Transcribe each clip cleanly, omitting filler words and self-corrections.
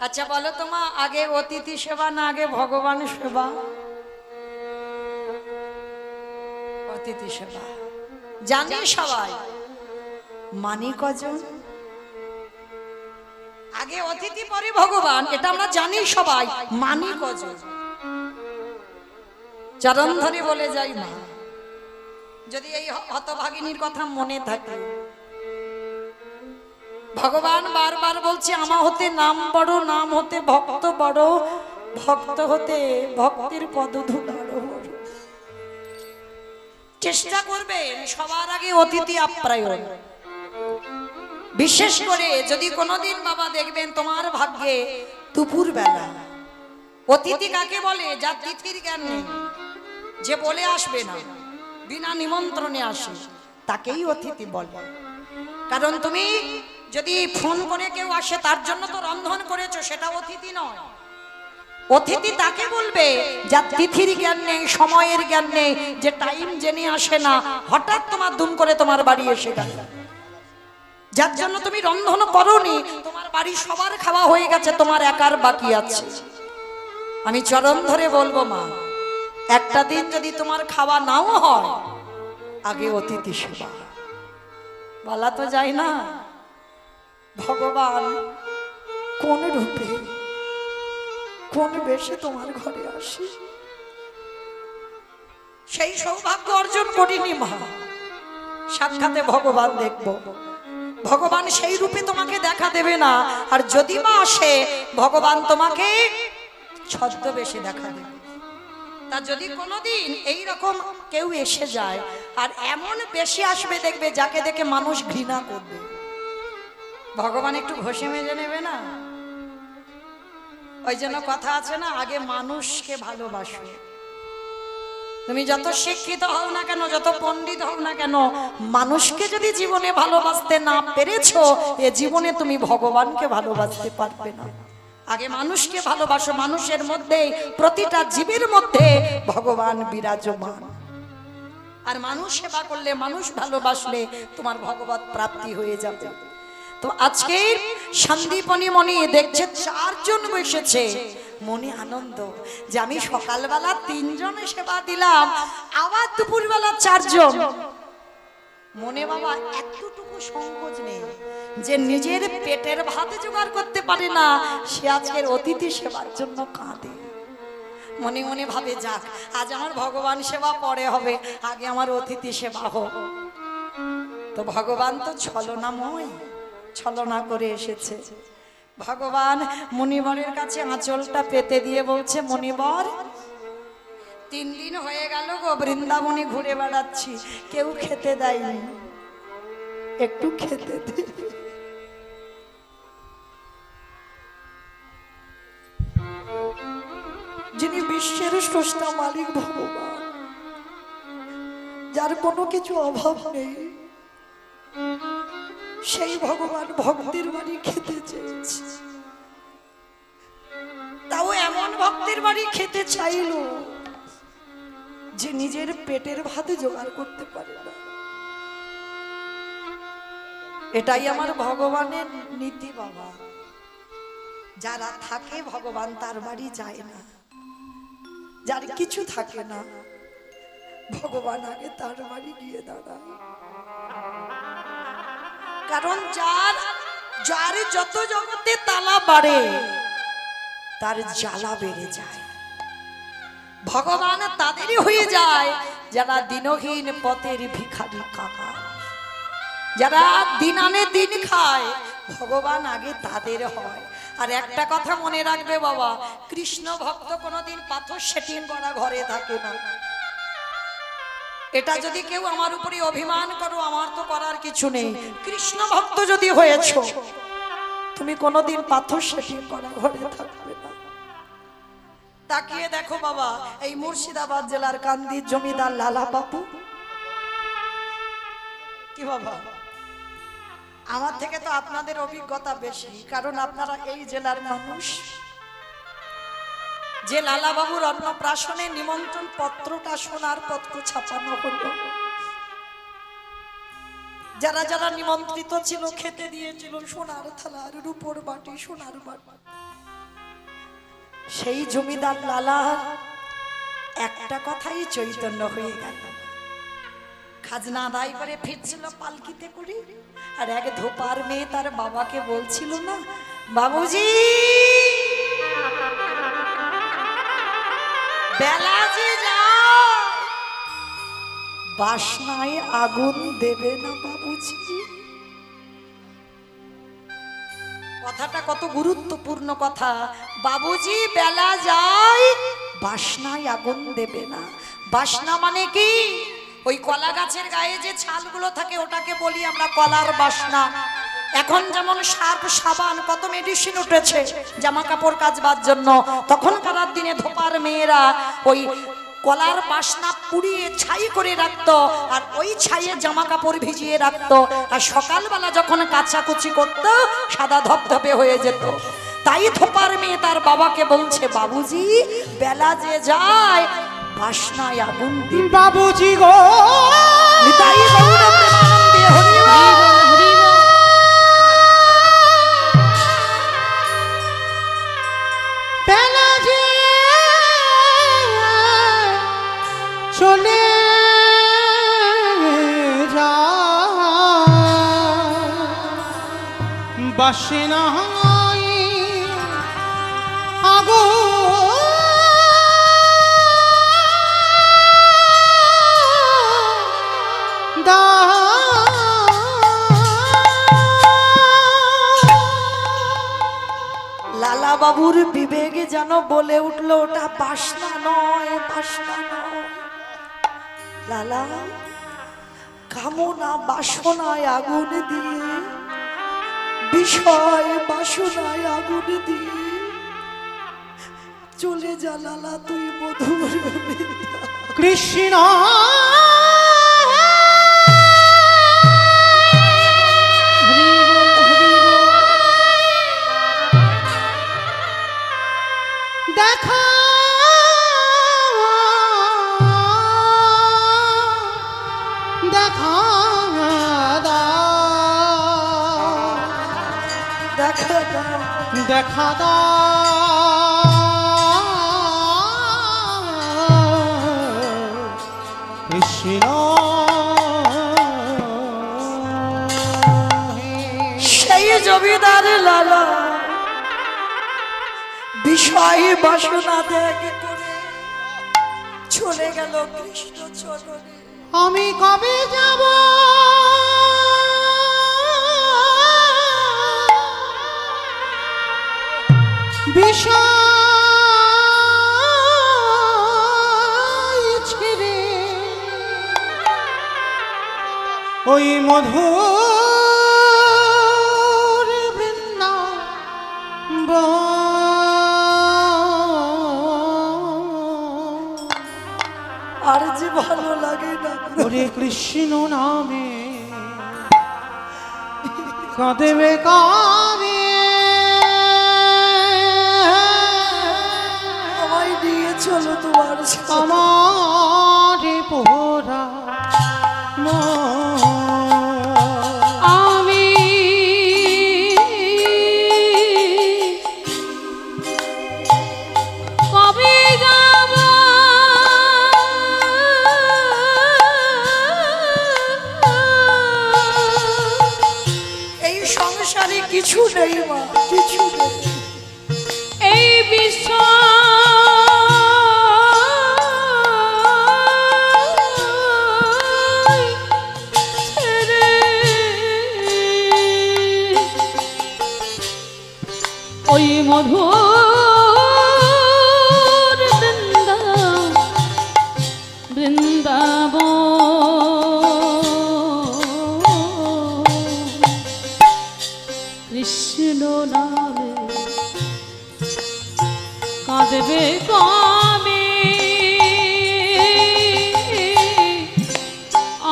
আচ্ছা বলো তোমা, আগে অতিথি সেবা না আগে ভগবান সেবা? অতিথি সেবা জানি সবাই, মানি কজন? আগে অতিথি পরে ভগবান, এটা আমরা জানি সবাই, মানি কজন? চরণ ধরে বলে যাই না, যদি এই হতভাগিনীর কথা মনে থাকে। ভগবান বারবার বলছে আমা হতে নাম বড়, নাম হতে ভক্ত বড়, ভক্ত হতে ভক্তির পদধূলার বড়। চেষ্টা করবেন সবার আগে অতিথি আপ্যায়ন। বিশেষ করে যদি কোনোদিন বাবা দেখবেন তোমার ভাগ্যে দুপুর বেলা, অতিথি কাকে বলে? যার তিথির জ্ঞান নেই, যে বলে আসবে না, বিনা নিমন্ত্রণে আসে, তাকেই অতিথি বলে। কারণ তুমি যদি ফোন করে কেউ আসে তার জন্য তো রন্ধন করেছো, সেটা অতিথি নয়। অতিথি তাকে বলবে যার তিথির জ্ঞান নেই, সময়ের জ্ঞান নেই, যে টাইম জেনে আসে না, হঠাৎ তোমার দুম করে তোমার বাড়ি এসে গেল, যার জন্য তুমি রন্ধন করোনি, তোমার বাড়ি সবার খাওয়া হয়ে গেছে, তোমার একার বাকি আছে। আমি চরণ ধরে বলবো মা, একটা দিন যদি তোমার খাওয়া নাও হয়, আগে অতিথি সেবা। বলা তো যায় না ভগবান কোন রূপে কোন বেশে তোমার ঘরে আসে, সেই সৌভাগ্য অর্জন করিনি মা। সাক্ষাতে ভগবান দেখব, ভগবান সেই রূপে তোমাকে দেখা দেবে না। আর যদি মা আসে, ভগবান তোমাকে ছদ্মবেশে দেখা দেবে। তা যদি কোনোদিন এইরকম কেউ এসে যায়, আর এমন বেশি আসবে দেখবে যাকে দেখে মানুষ ঘৃণা করবে, ভগবান একটু ঘষে মেজে নেবে না? ওই জন্য কথা আছে না, আগে মানুষকে ভালোবাসো। তুমি যত শিক্ষিত হও না কেন, যত পণ্ডিত হও না কেন, মানুষকে যদি জীবনে ভালোবাসতে না পেরেছো, এ জীবনে তুমি ভগবানকে ভালোবাসতে পারবে না। আগে মানুষকে ভালোবাসো, মানুষের মধ্যে, প্রতিটা জীবের মধ্যে ভগবান বিরাজমান। আর মানুষ সেবা করলে, মানুষ ভালোবাসলে তোমার ভগবত প্রাপ্তি হয়ে যাবে। তো আজকে সন্দীপনী মনি দেখছে 4 জন বসেছে, মনে আনন্দ যে আমি সকালবেলা 3 জনে সেবা দিলাম, আবার দুপুরবেলা 4 জন। মনে বাবা এতটুকু সংকোচ নেই যে নিজের পেটের ভাত জোগাড় করতে পারে না, সে আজকের অতিথি সেবার জন্য কাঁদে। মনে মনে ভাবে যাক, আজ আমার ভগবান সেবা পরে হবে, আগে আমার অতিথি সেবা হোক। তো ভগবান তো ছলনাময়, ছলনা করে এসেছে। ভগবান মুনিবরের কাছে আঁচলটা পেতে দিয়ে বলছে, মুনিবর 3 দিন হয়ে গেল গো, বৃন্দাবনে ঘুরে বেড়াচ্ছি, কেউ খেতে দেয়নি, একটু খেতে দে। যিনি বিশ্বের স্রষ্টা মালিক ভগবান, যার কোনো কিছু অভাব নেই, সেই ভগবান ভক্তের বাড়ি খেতে চেয়েছে। তাও এমন ভক্তের বাড়ি খেতে চাইলো যে নিজের পেটের ভাত জোগাড় করতে পারে না। এটাই আমার ভগবানের নীতি বাবা। যারা থাকে ভগবান তার বাড়ি যায় না, যার কিছু থাকে না ভগবান আগে তার বাড়ি গিয়ে দাঁড়ায়। কারণ যার যত জগতে তালা বাড়ে, তার জ্বালা বেড়ে যায়। ভগবান তাদেরই হয়ে যায় যারা দিনহীন পথের ভিখারি কাকা, যারা দিন আনে দিন খায়, ভগবান আগে তাদের হয়। আর একটা কথা মনে রাখবে বাবা, কৃষ্ণ ভক্ত কোনোদিন পাথর সেটিং করা ঘরে থাকে না। এটা যদি কেউ আমার উপরে অভিমান করো, আমার তো করার কিছু নেই। কৃষ্ণ ভক্ত যদি হয়েছো, তুমি কোনোদিন পাথর সেটিং করা ঘরে থাকবে না। তাকিয়ে দেখো বাবা, এই মুর্শিদাবাদ জেলার কান্দির জমিদার লালা বাবু, কি বাবা, আমার থেকে তো আপনাদের অভিজ্ঞতা বেশি, কারণ আপনারা এই জেলার মানুষ। যে লালা বাবুর অন্নপ্রাশনে নিমন্ত্রণ পত্রটা সোনার পত্র ছাপানো হলো, যারা যারা নিমন্ত্রিত ছিল খেতে দিয়েছিল সোনার থালার, রূপোর বাটি, সোনার বাটি। সেই জমিদার লালার একটা কথাই চৈতন্য হয়ে গেল। খাজনা আদায় করে ফিরছিল পালকিতে করে, আর এক ধোপার মেয়ে তার বাবাকে বলছিল না, বাবুজি বেলা যে যায়, বাসনায় আগুন দেবে না বাবুজি। কথাটা কত গুরুত্বপূর্ণ কথা। বাবুজি বেলা যায়, বাসনায় আগুন দেবে না। বাসনা মানে কি? ওই কলা গাছের গায়ে যে ছালগুলো থাকে ওটাকে বলি আমরা কলার বাসনা। এখন যেমন সার্ফ সাবান কত মেডিসিন উঠেছে জামা কাপড় কাচবার জন্য, তখনকার দিনে ধোপার মেয়েরা ওই কলার বাসনা পুড়িয়ে ছাই করে রাখতো, আর ওই ছাইয়ে জামা কাপড় ভিজিয়ে রাখতো, আর সকালবেলা যখন কাচাকুচি করতো সাদা ধপধপে হয়ে যেত। তাই ধোপার মেয়ে তার বাবাকে বলছে, বাবুজি বেলা যে যায়, বাসনায় আগুন দিবে বাবুজি গো। নিতাই গৌর প্রেমানন্দে হরি বল। বেলা যে চলে যায়, বাসনায় আগুন লালা বাবুর বিবেকে যেন বলে উঠলো, ওটা বাসনা নয়, বাসনা নয়। লালা কামনা বাসনায় আগুন দিয়ে, বিষয় বাসনায় আগুন দিয়ে চলে যা লালা তুই মধুর কৃষ্ণ। দেখা দেখা দেখা দেখা দা কৃষ্ণ। সেই জমিদার লালা বিষয় বাসনা ত্যাগ করে চলে গেল কৃষ্ণ চরণে। আমি কবে যাব বিষয় ছেড়ে, ওই মধুর বৃন্দাবন। আর যে ভালো লাগে না ওরে কৃষ্ণ নামে কাঁদেবে কাবে, আমায় নিয়ে চলো তোমার আমার পোড়া আমি কবে যাব এই সংসারে কিছু নেই মা, কিছু নেই। এই বিশ্ব ওই মধুর বৃন্দাবন, কৃষ্ণ নামে কাঁদবে কবে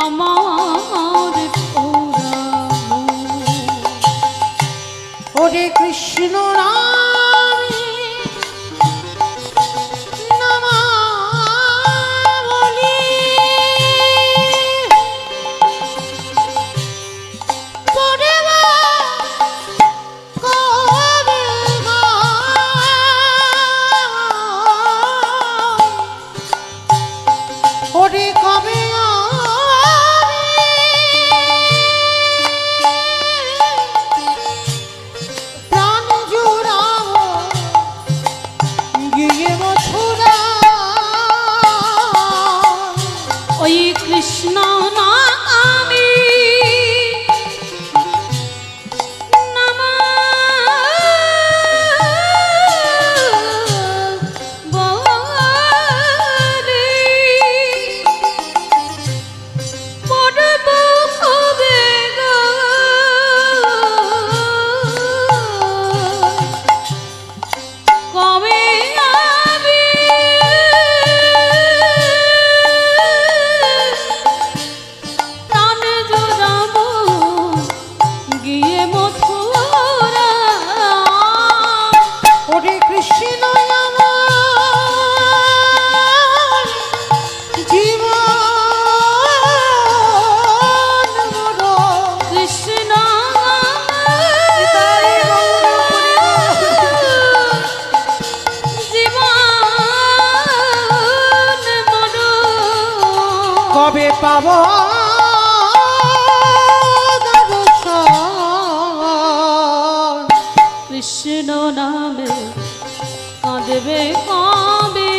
আমার পোড়া মন। ওরে কৃষ্ণ নামে নামাবলি পড়িবা কবে গো। পাব দর্শন। কৃষ্ণ নামে কাঁদবে কবে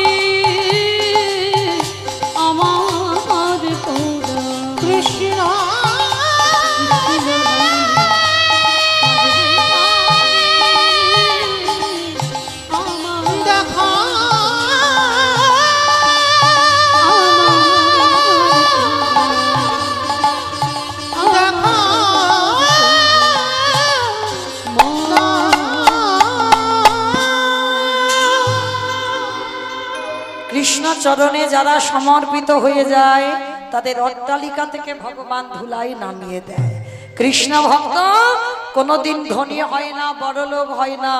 আমার পোড়া কৃষ্ণ দেখা দেখা কৃষ্ণ চরণে যারা সমর্পিত হয়ে যায় তাদের অট্টালিকা থেকে ভগবান ধুলাই নামিয়ে দেয়। কৃষ্ণ ভক্ত কোনোদিন ধনী হয় না, বড়লোক হয় না।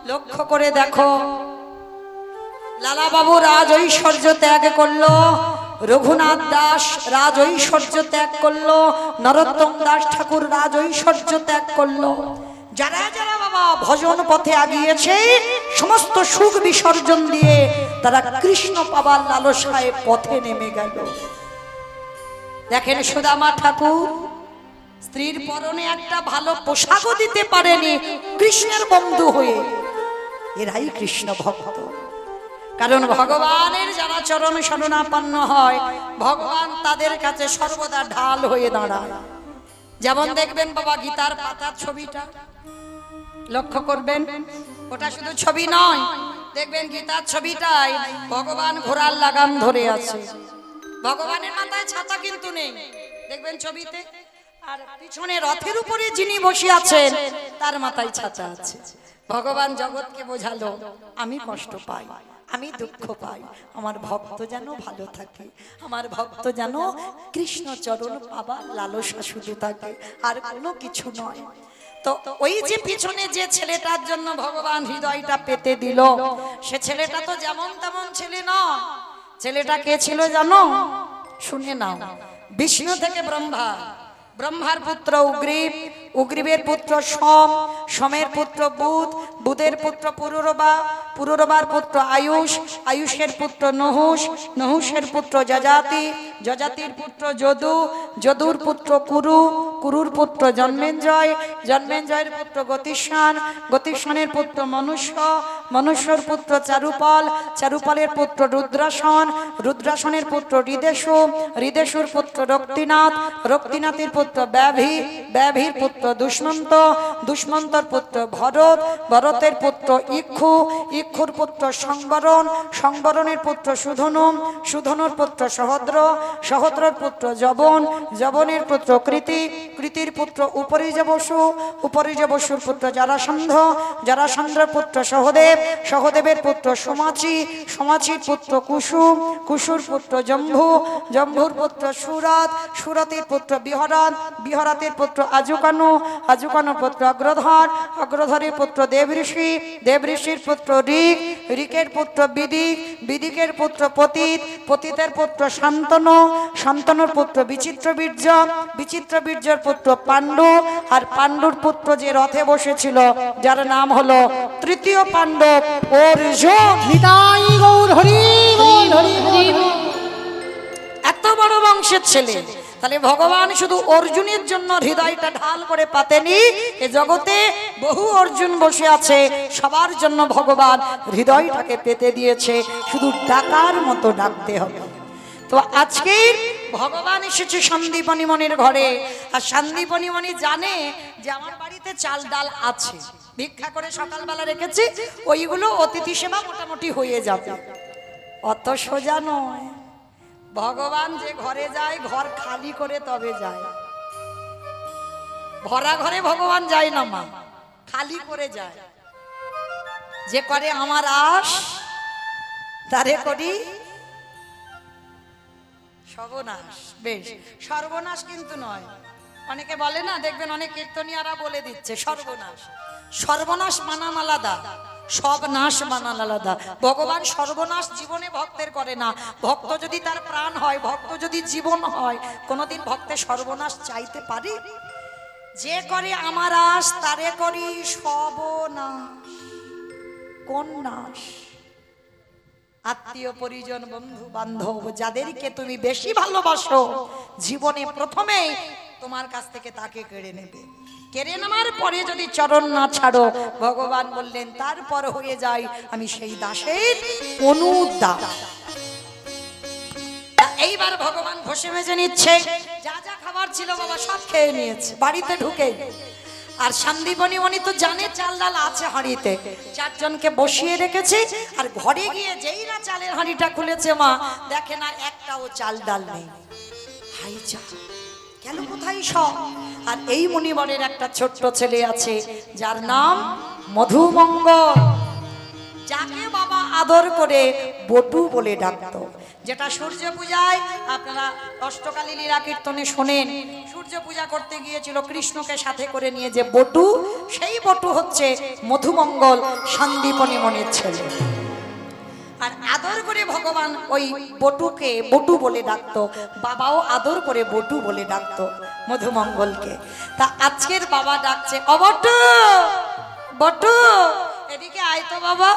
লক্ষ্য করে দেখো, লালাবাবু রাজ ঐশ্বর্য ত্যাগ করলো, রঘুনাথ দাস রাজ ঐশ্বর্য ত্যাগ করলো, নরোত্তম দাস ঠাকুর রাজ ঐশ্বর্য ত্যাগ করলো। যারা যারা বাবা ভজন পথে আগিয়েছে সমস্ত সুখ বিসর্জন দিয়ে তারা কৃষ্ণ পাবার লালসায় পথে নেমে গেল। দেখেন সুদামা ঠাকুর স্ত্রীর পরনে একটা ভালো পোশাকও দিতে পারেনি কৃষ্ণের বন্ধু হয়ে। এরাই কৃষ্ণ ভক্ত। কারণ ভগবানের যারা চরণ শরণাপন্ন হয় ভগবান তাদের কাছে সর্বদা ঢাল হয়ে দাঁড়ায়। যেমন দেখবেন বাবা গীতার পাতার ছবিটা লক্ষ্য করবেন, ওটা শুধু ছবি নয়, দেখবেন গীতার ছবিটায় ভগবান ঘোড়ার লাগাম ধরে আছে। ভগবানের মাথায় ছাতা কিন্তু নেই, দেখবেন ছবিতে। আর পিছনে রথের উপরে যিনি বসে আছেন তার মাথায় ছাতা আছে। ভগবান জগৎকে বোঝালো আমি কষ্ট পাই, আমি দুঃখ পাই, আমার ভক্ত যেন ভালো থাকে, আমার ভক্ত যেন কৃষ্ণ চরণ পাবার লালসা শুধু থাকে, আর কোনো কিছু নয়। তো ওই যে পিছনে যে ছেলেটার জন্য ভগবান হৃদয়টা পেতে দিল, সে ছেলেটা তো যেমন তেমন ছেলে নয়। ছেলেটা কে ছিল জানো? শুনে নাও। বিষ্ণু থেকে ব্রহ্মা, ব্রহ্মার পুত্র উগ্রীব, উগ্রীবের পুত্র সোম, সোমের পুত্র বুধ, বুধের পুত্র পুরুরবা, পুরুরবার পুত্র আয়ুষ, আয়ুষের পুত্র নহুষ, নহুষের পুত্র যজাতি, যজাতির পুত্র যদু, যদুর পুত্র কুরু, কুরুর পুত্র জন্মেঞ্জয়, জন্মেঞ্জয়ের পুত্র গতিস্বান, গতিস্বানের পুত্র মনুষ্য, মনুষ্যর পুত্র চারুপাল, চারুপালের পুত্র রুদ্রাসন, রুদ্রাসনের পুত্র হৃদেশু, হৃদেশুর পুত্র রক্তিনাথ, রক্তিনাথের পুত্র ব্যাভি, ব্যাভির পুত্র দুষ্মন্ত, দুষ্মন্তর পুত্র ভরত, ভরতের পুত্র ইক্ষু, ইক্ষুর পুত্র সংবরণ, সংবরণের পুত্র সুধনু, সুধনুর পুত্র সহদ্র, সহদ্রর পুত্র যবন, যবনের পুত্র কৃতি, কৃতির পুত্র উপরিজবসু, উপরিজবসুর পুত্র জারাসন্ধ, জারাসন্ধর পুত্র সহদেব, সহদেবের পুত্র সোমাচি, সোমাচির পুত্র কুসু, কুসুর পুত্র জম্ভু, জম্ভুর পুত্র সুরত, সুরতের পুত্র বিহরত, বিহরতের পুত্র আজুকানু, আজুকানুর পুত্র অগ্রধর, অগ্রধরের পুত্র দেবঋষি, দেবঋষির পুত্র ঋক, ঋকের পুত্র বিদিক, বিদিকের পুত্র পতিত, পতিতের পুত্র শান্তনু, শান্তনুর পুত্র বিচিত্রবীর্য, বিচিত্রবীর্যের পুত্র পাণ্ডু, আর পাণ্ডুর পুত্র যে রথে বসেছিল যার নাম হলো তৃতীয় পাণ্ডব অর্জুন। নিতাই গৌর হরি বল হরি বল। এত বড় বংশের ছেলে, তাহলে ভগবান শুধু অর্জুনের জন্য হৃদয়টা ঢাল করে পাতেনি, এ জগতে বহু অর্জুন বসে আছে, সবার জন্য ভগবান হৃদয়টাকে পেতে দিয়েছে, শুধু ডাকার মতো ডাকতে হবে। তো আজকে ভগবান এসেছে সন্দীপনী মনির ঘরে, আর সন্দীপনী মনি জানে যে আমার বাড়িতে চাল ডাল আছে, ভিক্ষা করে সকালবেলা রেখেছি, ওইগুলো অতিথি সেবা মোটামুটি হয়ে যাবে। অত সোজা নয়। ভগবান যে ঘরে যায় ঘর খালি করে তবে যায়। ভরা ঘরে ভগবান যায় না মা, খালি করে যায়। যে করে আমার আশ তারে করি সর্বনাশ। বেশ, সর্বনাশ কিন্তু নয়। অনেকে বলে না, দেখবেন অনেক কীর্তনিয়ারা বলে দিচ্ছে সর্বনাশ। সর্বনাশ মানান আলাদা, সব নাশ মানান আলাদা। ভগবান সর্বনাশ জীবনে ভক্তের করে না। ভক্ত যদি তার প্রাণ হয়, ভক্ত যদি জীবন হয়, কোনোদিন ভক্তের সর্বনাশ চাইতে পারি? যে করে আমার আশ তারে করি সর্বনাশ। কোন নাশ? আত্মীয় পরিজন বন্ধু বান্ধব যাদেরকে তুমি বেশি ভালোবাসো জীবনে প্রথমেই তোমার কাছ থেকে তাকে কেড়ে নেবে। কেড়ে নেওয়ার পরে যদি চরণ না ছাড়ো, ভগবান বললেন তারপর হয়ে যায় আমি সেই দাসের অনুদাস। এইবার ভগবান ঘষে মেজে নিচ্ছে, যা যা খাবার ছিল বাবা সব খেয়ে নিয়েছে বাড়িতে ঢুকে। আর সন্দীপনী উনি তো জানে চাল ডাল আছে হাঁড়িতে, চারজনকে বসিয়ে রেখেছে। আর ঘরে গিয়ে যেই না চালের হাঁড়িটা খুলেছে মা দেখে না একটাও চাল ডাল নেই। হাই যা, কেন কোথায় সব? আর এই মণিবরের একটা ছোট্ট ছেলে আছে যার নাম মধুমঙ্গল, যাকে বাবা আদর করে বটু বলে ডাকতো। যেটা সূর্য পূজায় আপনারা অষ্টকালী লীলা কীর্তনে শোনেন, সূর্য পূজা করতে গিয়েছিল কৃষ্ণকে সাথে করে নিয়ে যে বটু, সেই বটু হচ্ছে মধুমঙ্গল সন্দীপনী মনির ছেলে। আর আদর করে ভগবান ওই বটুকে বটু বলে ডাকতো, বাবাও আদর করে বটু বলে ডাকতো মধুমঙ্গলকে। তা আজকের বাবা ডাকছে, ও বটু, বটু এদিকে আয় তো বাবা।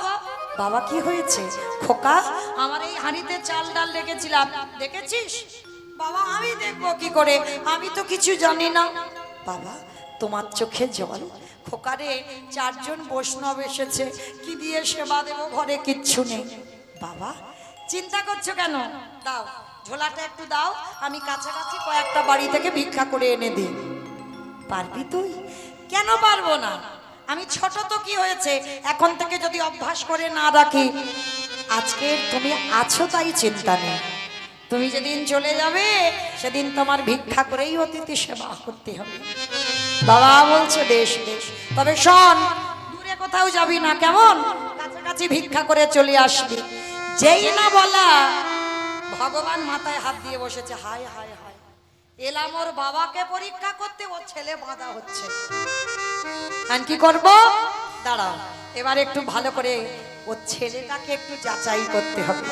বাবা কি হয়েছে? খোকা আমার এই হাঁড়িতে চাল ডাল রেখেছিলাম, দেখেছিস? বাবা আমি দেখবো কি করে, আমি তো কিছু জানি না। বাবা তোমার চোখে জল। খোকারে চারজন বৈষ্ণব এসেছে, কি দিয়ে সেবা দেবো, ঘরে কিচ্ছু নেই। বাবা চিন্তা করছো কেন? দাও ঝোলাটা একটু দাও, আমি কাছাকাছি কয়েকটা বাড়ি থেকে ভিক্ষা করে এনে দিই। পারবি তুই? কেন পারবো না, আমি ছোট তো কি হয়েছে, এখন থেকে যদি অভ্যাস করে না রাখি। আজকে তুমি আছো তাই চিন্তা নেই, তুমি যেদিন চলে যাবে সেদিন তোমার ভিক্ষা করেই অতিথি সেবা করতে হবে। বাবা বলছে বেশ বেশ, তবে শোন দূরে কোথাও যাবি না, কেমন? কাছাকাছি ভিক্ষা করে চলে আসবি। যেই না বলা ভগবান মাথায় হাত দিয়ে বসেছে, হায় হায় হায়, এলাম ওর বাবাকে পরীক্ষা করতে, ওর ছেলে বাঁধা হচ্ছে। আর কি করবো? দাঁড়াও এবার একটু ভালো করে ওর ছেলেটাকে একটু যাচাই করতে হবে।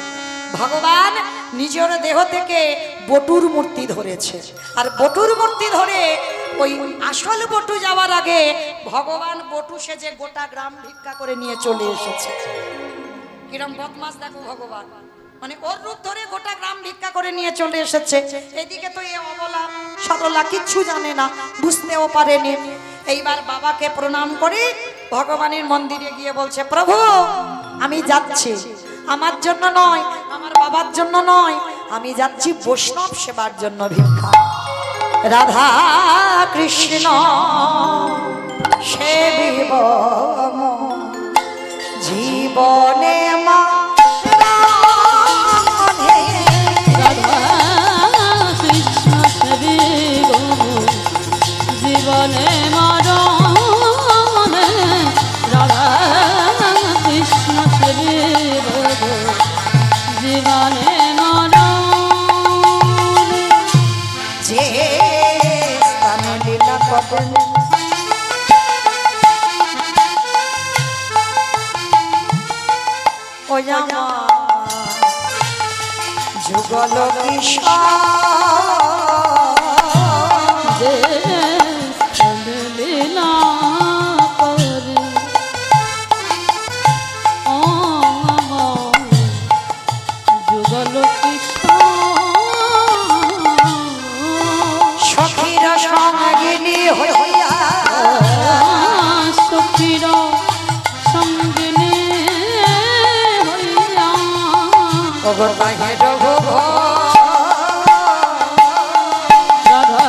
ভগবান নিজের দেহ থেকে বটুর মূর্তি ধরেছে, আর বটুর মূর্তি ধরে ওই আসল বটু যাওয়ার আগে ভগবান বটু সেজে গোটা গ্রাম ভিক্ষা করে নিয়ে চলে এসেছে। কিরম বদমাস দেখো ভগবান, মানে ওর রূপ ধরে গোটা গ্রাম ভিক্ষা করে নিয়ে চলে এসেছে। এদিকে তো এ অবলা সরলা কিচ্ছু জানে না, বুঝতেও পারেনি। এইবার বাবাকে প্রণাম করে ভগবানের মন্দিরে গিয়ে বলছে, প্রভু আমি যাচ্ছি, আমার জন্য নয়, আমার বাবার জন্য নয়, আমি যাচ্ছি বৈষ্ণব সেবার জন্য ভিক্ষা। রাধা কৃষ্ণ সেবিব জীবনে মা, রাধা কৃষ্ণ সেবি গো জীবনে মরণে, রাধা কৃষ্ণ সেবি গো জীবনে মরণে। যে স্থানে লীলা করেন ও আমার যুগল কিশোর, যে লীলা করে ও আমার যুগল কিশোর, সখীর সঙ্গিনী হইয়া সখীর সঙ্গিনী হইয়া ওগো তাহে রাধা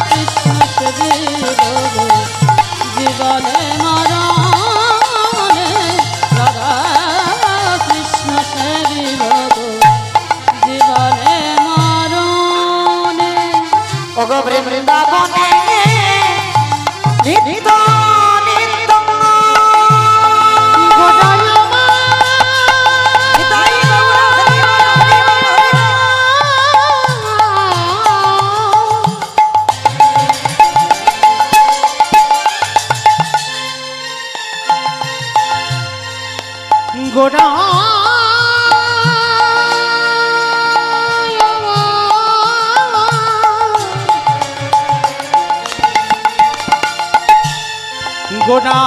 কৃষ্ণ সেবি গো জীবনে মরণে, রাধা কৃষ্ণ সেবি গো জীবনে মরণে। ওগো বৃন্দাবনে নিত্য নিত্য নিতাই গৌর হরি হরি হরি। গোড়া গোড়া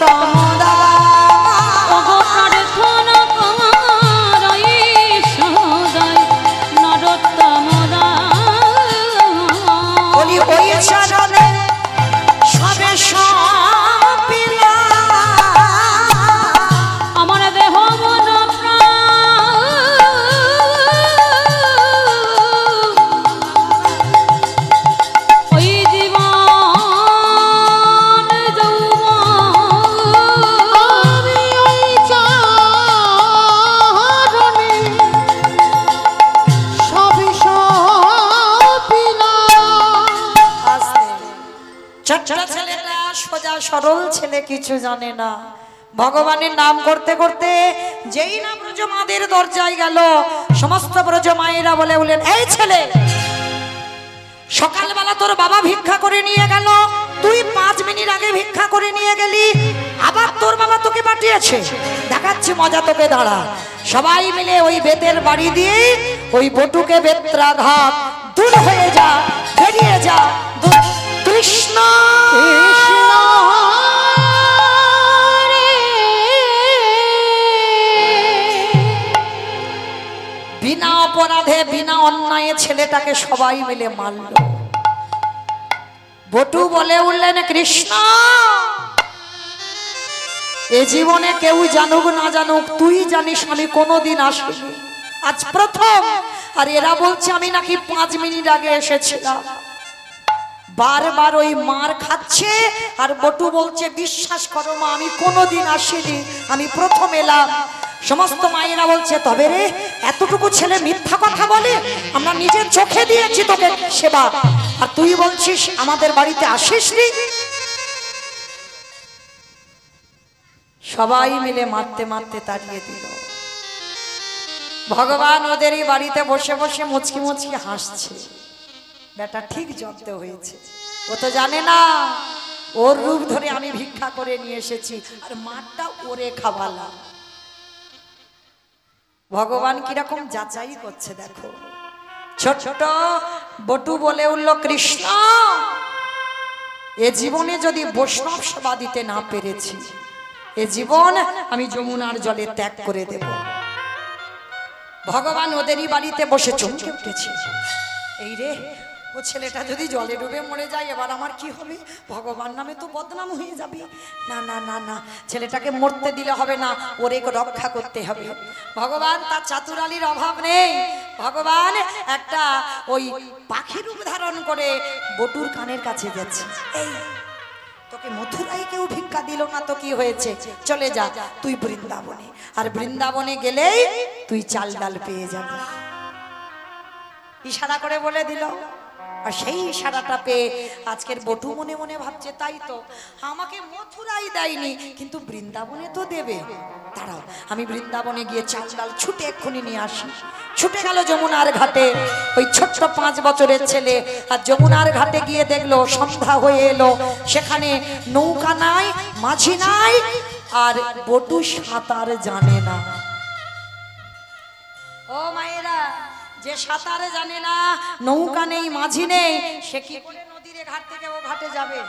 নরোত্তম দাদা ওগো প্রার্থনা করাই সদাই নরোত্তম বলি ওই চরণে সবে সপিলা আমার দেহ মন প্রাণ ওই জীবন যৌবন আমি ওই চরণে সবে সপিলাম। ছোট্ট ছেলেটা সোজা সরল ছেলে, কিছু জানে না। ভগবানের নাম করতে করতে যেই না ব্রজমাদের দরজায় গেল, সমস্ত ব্রজমায়েরা বলে উঠলেন, এই ছেলে, সকালবেলা তোর বাবা ভিক্ষা করে নিয়ে গেল, তুই 5 মিনিট আগে ভিক্ষা করে নিয়ে গেলি, আবার তোর বাবা তোকে পাঠিয়েছে, দেখাচ্ছি মজা তোকে, দাঁড়া। সবাই মিলে ওই বেতের বাড়ি দিয়ে ওই বটুকে বেত্রাঘাত, দূর হয়ে যা, বেরিয়ে যা, কৃষ্ণ কৃষ্ণ রে। বিনা অপরাধে বিনা অন্যায়ে ছেলেটাকে সবাই মিলে মারল। বটু বলে উঠলেন, কৃষ্ণ, এ জীবনে কেউ জানুক না জানুক, তুই জানিস আমি কোনোদিন আসিনি, আজ প্রথম। আর এরা বলছে আমি নাকি 5 মিনিট আগে এসেছিলাম। বারবার ওই মার খাচ্ছে, আর বটু বলছে, বিশ্বাস করো মা, আমি কোনোদিন আসিনি, আমি প্রথম এলাম। সমস্ত মায়েরা বলছে, তবে রে, এতটুকু ছেলে মিথ্যা কথা বলে, আমরা নিজের চোখে দিয়েছি তোকে সেবা, আর তুই বলছিস আমাদের বাড়িতে আসিসনি। সবাই মিলে মারতে মারতে তাড়িয়ে দিল। ভগবান ওদেরই বাড়িতে বসে বসে মুচকি মুচকি হাসছে, বেটা ঠিক জব্দ হয়েছে। ও তো জানে না ওর রূপ ধরে আমি ভিক্ষা করে নিয়ে এসেছি, আর মারটা ওরে খাওয়ালাম। ভগবান কিরকম যাচাই করছে দেখো। ছোট বটু বলে উঠল, কৃষ্ণ, এ জীবনে যদি বৈষ্ণব সেবা দিতে না পেরেছি, এ জীবন আমি যমুনার জলে ত্যাগ করে দেব। ভগবান ওদেরই বাড়িতে বসে চমকে উঠেছে, এই রে, ও ছেলেটা যদি জলে ডুবে মরে যায়, এবার আমার কি হবে? ভগবান নামে তো বদনাম হয়ে যাবে। না না না না, ছেলেটাকে মরতে দিলে হবে না, ওরে রক্ষা করতে হবে। ভগবান তার চাতুরালির অভাব নেই। ভগবান একটা ওই পাখির রূপ ধারণ করে বটুর কানের কাছে যাচ্ছে, এই তোকে মথুরায় কেউ ভিক্ষা দিল না তো কি হয়েছে, চলে যা তুই বৃন্দাবনে, আর বৃন্দাবনে গেলেই তুই চাল ডাল পেয়ে যাবি। ইশারা করে বলে দিল, আর সেই ইশারাটা পেয়ে আজকের বটু মনে মনে ভাবছে, তাই তো, আমাকে মথুরাই দেয়নি, কিন্তু বৃন্দাবনে তো দেবে, দাঁড়াও আমি বৃন্দাবনে গিয়ে চাল ডাল ছুটে এক্ষুনি নিয়ে আসি। ছুটে গেল যমুনার ঘাটে, ওই ছোট্ট 5 বছরের ছেলে, আর যমুনার ঘাটে গিয়ে দেখলো সন্ধ্যা হয়ে এলো, সেখানে নৌকা নাই, মাঝি নাই, আর বটু সাঁতার জানে না। ও মায়েরা, যে সাঁতারে জানে না, নৌকা নেই, মাঝি নেই, সে কি করে নদীর ঘাট থেকে ও ঘাটে যাবে?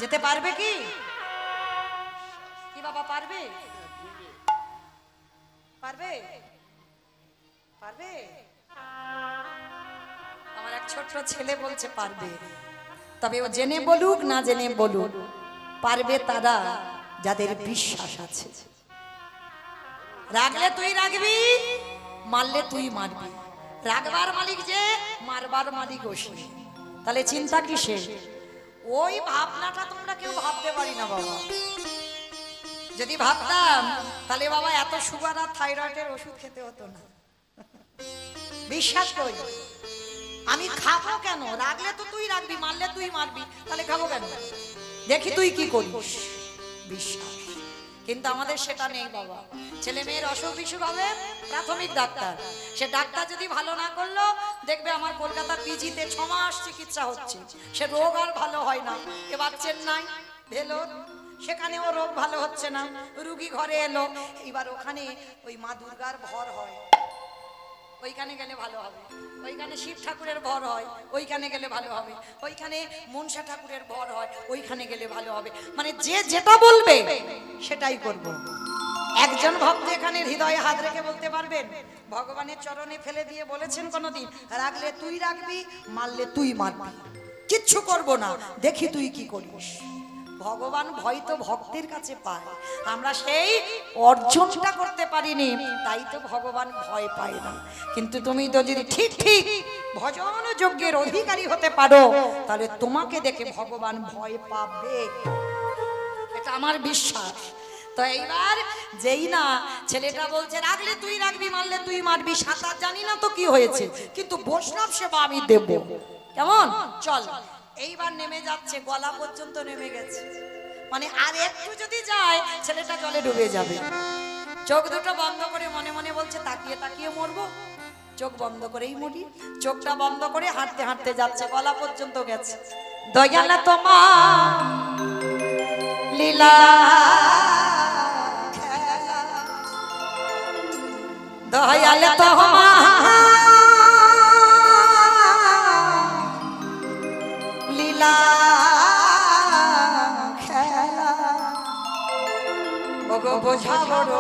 যেতে পারবে কি? কি বাবা, পারবে? পারবে? পারবে? আমার এক ছোট্ট ছেলে বলছে পারবে, তবে ও জেনে বলুক না জেনে বলুক, পারবে তারা যাদের বিশ্বাস আছে। রাগলে তুই রাগবি, মারলে তুই মারবি, রাগবার মালিক যে, মারবার মালিক ওসে, তাহলে চিন্তা কিসে? ওই ভাবনাটা তোমরা কেউ ভাবতে পারি না বাবা। যদি ভাবতাম তাহলে বাবা এত সুগার আর থাইরয়েডের ওষুধ খেতে হতো না। বিশ্বাস করি, আমি খাবো কেন? রাগলে তো তুই রাখবি, মারলে তুই মারবি, তাহলে খাবো কেন? দেখি তুই কি করিস, বিশ্বাস। কিন্তু আমাদের সেটা নেই বাবা। ছেলে মেয়ের অসুখ বিসুখ হবে, প্রাথমিক ডাক্তার, সে ডাক্তার যদি ভালো না করলো, দেখবে আমার কলকাতার পিজিতে 6 মাস চিকিৎসা হচ্ছে, সে রোগ আর ভালো হয় না। এবার চেন্নাই, ভেলোর, সেখানেও রোগ ভালো হচ্ছে না, রুগী ঘরে এলো, এবার ওখানে ওই মা দুর্গার ভর হয়। ওইখানে গেলে ভালো হবে। ওইখানে শিব ঠাকুরের ভর হয়, ওইখানে গেলে ভালো হবে। ওইখানে মনসা ঠাকুরের ভর হয়, ওইখানে গেলে ভালো হবে। মানে যে যেটা বলবে সেটাই করব। একজন ভক্ত এখানে হৃদয়ে হাত রেখে বলতে পারবেন, ভগবানের চরণে ফেলে দিয়ে বলেছেন কোনোদিন, রাখলে তুই রাখবি, মারলে তুই মারবি, কিচ্ছু করব না, দেখি তুই কি করিস। ভগবান ভয় তো ভক্তের কাছে পায়, আমরা সেই অর্জনটা করতে পারিনি, তাই তো ভগবান ভয় পায় না। কিন্তু তুমি তো যদি ঠিক ঠিক ভজন যজ্ঞের অধিকারী হতে পারো, তাহলে তোমাকে দেখে ভগবান ভয় পাবে, এটা আমার বিশ্বাস। তো এইবার যেই না ছেলেটা বলছে রাখলে তুই রাখবি, মারলে তুই মারবি, সাঁতার জানি না তো কি হয়েছে, কিন্তু বৈষ্ণব সেবা আমি দেব, কেমন? চল। এইবার নেমে যাচ্ছে, গলা পর্যন্ত নেমে গেছে, মানে আর একটু যদি যায় ছেলেটা জলে ডুবে যাবে। চোখ দুটো বন্ধ করে মনে মনে বলছে তাকিয়ে তাকিয়ে মরবো, চোখ বন্ধ করেই মরি। চোখটা বন্ধ করে হাঁটতে হাঁটতে যাচ্ছে, গলা পর্যন্ত গেছে। দয়ালা তোমার লীলা দয়ালে তোমার লীলা খেলা ওগো বোঝা বড়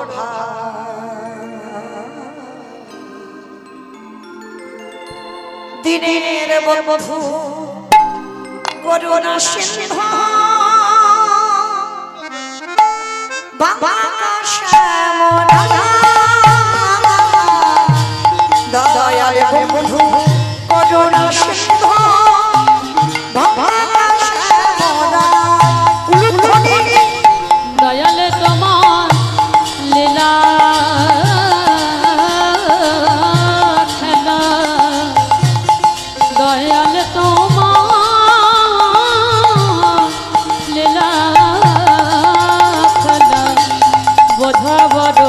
দিনের বন্ধু করুণা সিন্ধু বাবা শ্যামলা দয়ালে বন্ধু করুণা সিন্ধু বাবা শ্যামলা দয়ালে তোমার লীলা খেলা, দয়ালে তোমার লীলা খেলা বোঝা বড়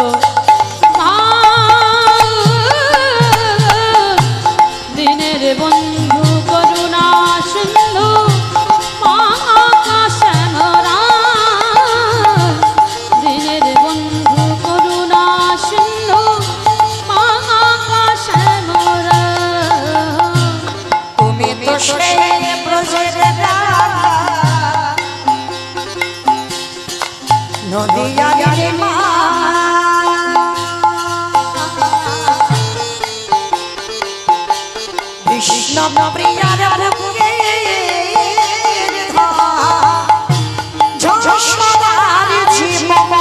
দিনের বন্ধু করুণা সিন্ধু দিনের বন্ধু করুণা সিন্ধু তুমি তো সেই ব্রজের নদিয়ার মা, কৃষ্ণ প্রিয়ার বুকে যশোদার জীবন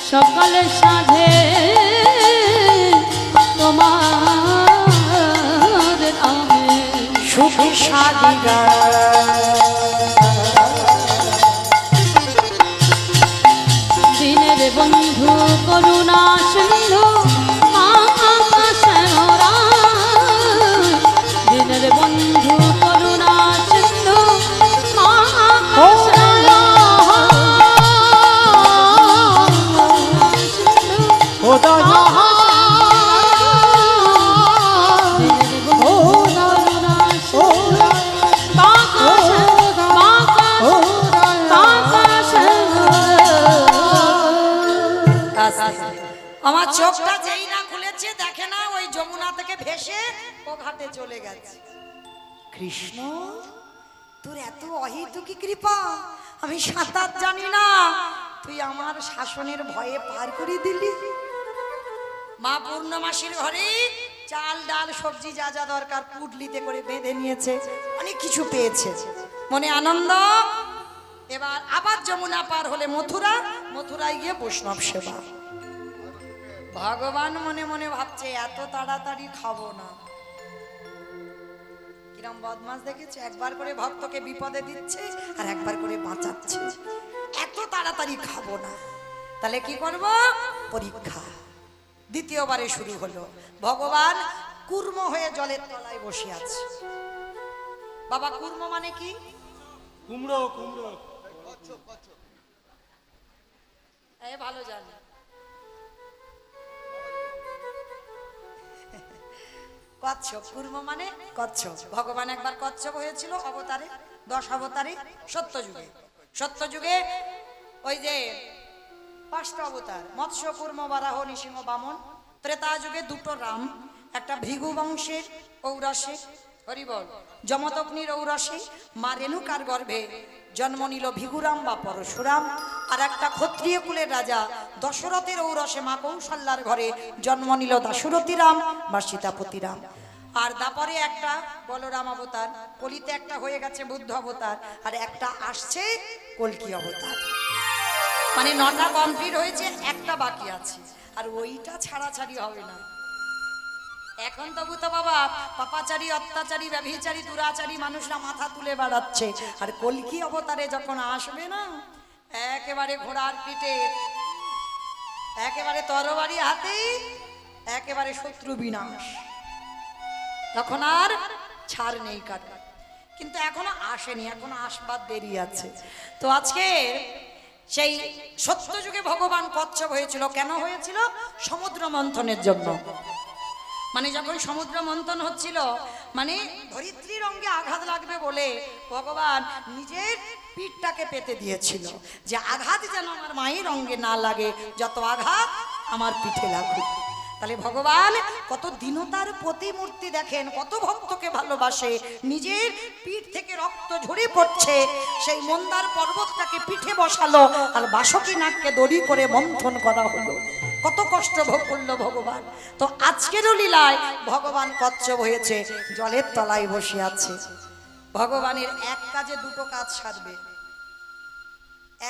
সকালে সাধে তোমার নামে সুখী সাদিগা দিনের বন্ধু করুণা সিন্ধু দিনের বন্ধু করুণা সিন্ধু আমার চোখটা যেই না খুলেছে দেখে না ওই যমুনা থেকে ভেসে ও ঘাটে চলে গেছে। কৃষ্ণ তোর এত অহেতুকি কৃপা, আমি সাঁতার জানি না, তুই আমার শাসনের ভয়ে পার করে দিলি। মা পূর্ণমাসীর ঘরে চাল ডাল সবজি যা যা দরকার পুটলিতে করে বেঁধে নিয়েছে, অনেক কিছু পেয়েছে, মনে আনন্দ। এবার আবার যমুনা পার হলে মথুরা, মথুরায় গিয়ে বৈষ্ণব সেবা। ভগবান মনে মনে ভাবছে এত তাড়াতাড়ি খাবো না। কিরম বদমাস দেখেছে, একবার করে ভক্তকে বিপদে দিচ্ছে আর একবার করে বাঁচাচ্ছে। এত তাড়াতাড়ি খাবো না, তাহলে কি করব? পরীক্ষা। দ্বিতীয়বারে শুরু হলো। ভগবান কুর্ম হয়ে জলের তলায় বসে আছে। বাবা কুর্ম মানে কি? কুমড়ো কুমড়ো এ ভালো জানে। কচ্ছপ, কুর্ম মানে কচ্ছপ। ভগবান একবার কচ্ছপ হয়েছিল অবতারে, 10 অবতারে সত্যযুগে। সত্যযুগে ওই যে 5টা অবতার, মৎস্য কুর্ম বারাহ নৃসিংহ বামন। ত্রেতা যুগে 2টো রাম, একটা ভৃগু বংশের ঔরসে, হরিবল, যমদগ্নির ঔরসে মা রেণুকার গর্ভে জন্ম নিল ভিগুরাম বা পরশুরাম। আর একটা ক্ষত্রিয় কুলের রাজা দশরথের ঔরসে মা কৌশল্যার ঘরে জন্ম নিল দাশরথী রাম বা সীতাপতি রাম। আর তারপরে একটা বলরাম অবতার, কলিতে একটা হয়ে গেছে বুদ্ধ অবতার, আর একটা আসছে কল্কি অবতার। মানে 9টা কমপ্লিট হয়েছে, একটা বাকি আছে, আর ওইটা ছাড়াছাড়ি হবে না। এখন তবু তো বাবা পাপাচারী, অত্যাচারী, ব্যভিচারী, দুরাচারী মানুষরা মাথা তুলে বেড়াচ্ছে। আর কল্কি অবতারে যখন আসবে না, একেবারে ঘোড়ার পিঠে, একেবারে তরবারি হাতে, একেবারে শত্রু বিনাশ, তখন আর ছাড় নেই কাটা। কিন্তু এখনো আসেনি, এখনো আসবার দেরি আছে। তো আজকে সেই সত্যযুগে ভগবান কচ্ছপ হয়েছিল। কেন হয়েছিল? সমুদ্র মন্থনের জন্য। মানে যখন সমুদ্র মন্থন হচ্ছিল, মানে ধরিত্রীর অঙ্গে আঘাত লাগবে বলে ভগবান নিজের পিঠটাকে পেতে দিয়েছিল, যে আঘাত যেন আমার মায়ের অঙ্গে না লাগে, যত আঘাত আমার পিঠে লাগুক। তাহলে ভগবান কত দীনতার প্রতিমূর্তি দেখেন, কত ভক্তকে ভালোবাসে। নিজের পিঠ থেকে রক্ত ঝরে পড়ছে, সেই মন্দার পর্বতটাকে পিঠে বসালো, আর বাসকি নাগকে দড়ি করে মন্থন করা হলো। কত কষ্ট ভোগ করলো ভগবান। তো আজকেরও লীলায় ভগবান কচ্ছপ হয়েছে, জলের তলায় বসে আছে। ভগবানের এক কাজে 2টো কাজ সারবে,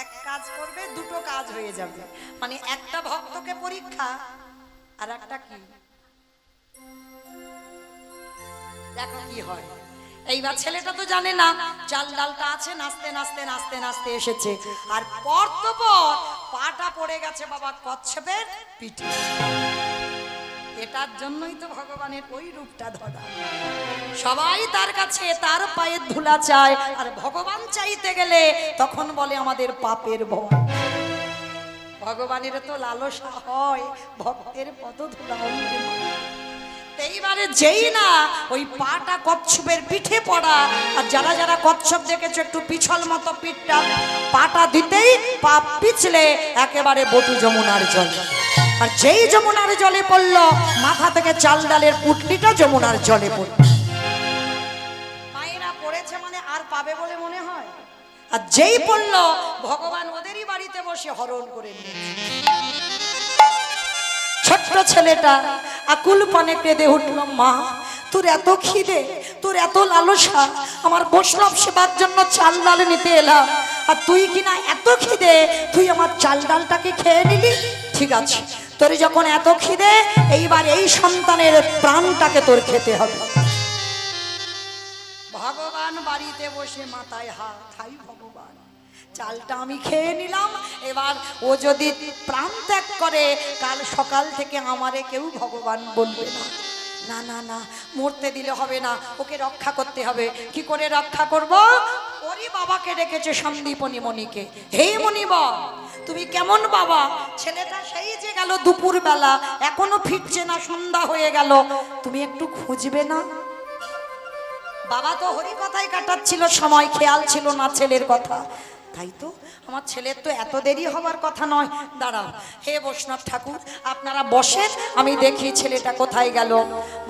এক কাজ করবে 2টো কাজ হয়ে যাবে। মানে একটা ভক্তকে পরীক্ষা, আর একটা কি, দেখো কি হয়। এইবার ছেলেটা তো জানে না, চাল ডালটা আছে, নাচতে নাচতে নাচতে নাচতে এসেছে, আর পর তো পর পাটা পড়ে গেছে বাবা কচ্ছপের পিঠে। এটার জন্যই তো ভগবানের ওই রূপটা ধরা। সবাই তার কাছে তার পায়ের ধুলা চায়, আর ভগবান চাইতে গেলে তখন বলে আমাদের পাপের ভয়। ভগবানের তো লালসা হয় ভক্তের পদধূলা অঙ্গে। এইবারে যেই না ওই পাটা কচ্ছপের পিঠে পড়া, আর যারা যারা কচ্ছপ দেখেছো একটু পিছল মতো পিঠটা, পাটা দিতেই পা পিছলে একেবারে বটু যমুনার জল। আর যেই যমুনার জলে পড়লো, মাথা থেকে চাল ডালের পুটলিটা যমুনার জলে পড়ল। মায়েরা পড়েছে মানে আর পাবে বলে মনে হয়? আর যেই পড়লো, ভগবান ওদেরই বাড়িতে বসে হরণ করে নিয়েছে। ছোট্ট ছেলেটা আকুল পানে কেঁদে উঠল, মা তোর এত খিদে, তোর এত লালসা, আমার বৈষ্ণব সেবার জন্য চাল ডাল নিতে এলাম, আর তুই কিনা এত খিদে, তুই আমার চাল ডালটাকে খেয়ে নিলি। ঠিক আছে, তোর যখন এত খিদে, এইবার এই সন্তানের প্রাণটাকে তোর খেতে হবে। ভগবান বাড়িতে বসে মাথায় হাত, হাই ভগবান, চালটা আমি খেয়ে নিলাম, এবার ও যদি প্রাণ ত্যাগ করে, কাল সকাল থেকে আমারে কেউ ভগবান বলবে না। না না না, মরতে দিলে হবে না, ওকে রক্ষা করতে হবে। কি করে রক্ষা করব? ওরই বাবাকে ডেকেছে সন্দীপনী মণিকে। হে মণি বল, তুমি কেমন বাবা? ছেলেটা সেই যে গেল দুপুর বেলা, এখনো ফিরছে না, সন্ধ্যা হয়ে গেল, তুমি একটু খুঁজবে না? বাবা তো হরি কথাই কাটাচ্ছিল সময়, খেয়াল ছিল না ছেলের কথা। তাই তো, আমার ছেলের তো এত দেরি হওয়ার কথা নয়। দাঁড়াও, হে বৈষ্ণব ঠাকুর, আপনারা বসেন, আমি দেখি ছেলেটা কোথায় গেল।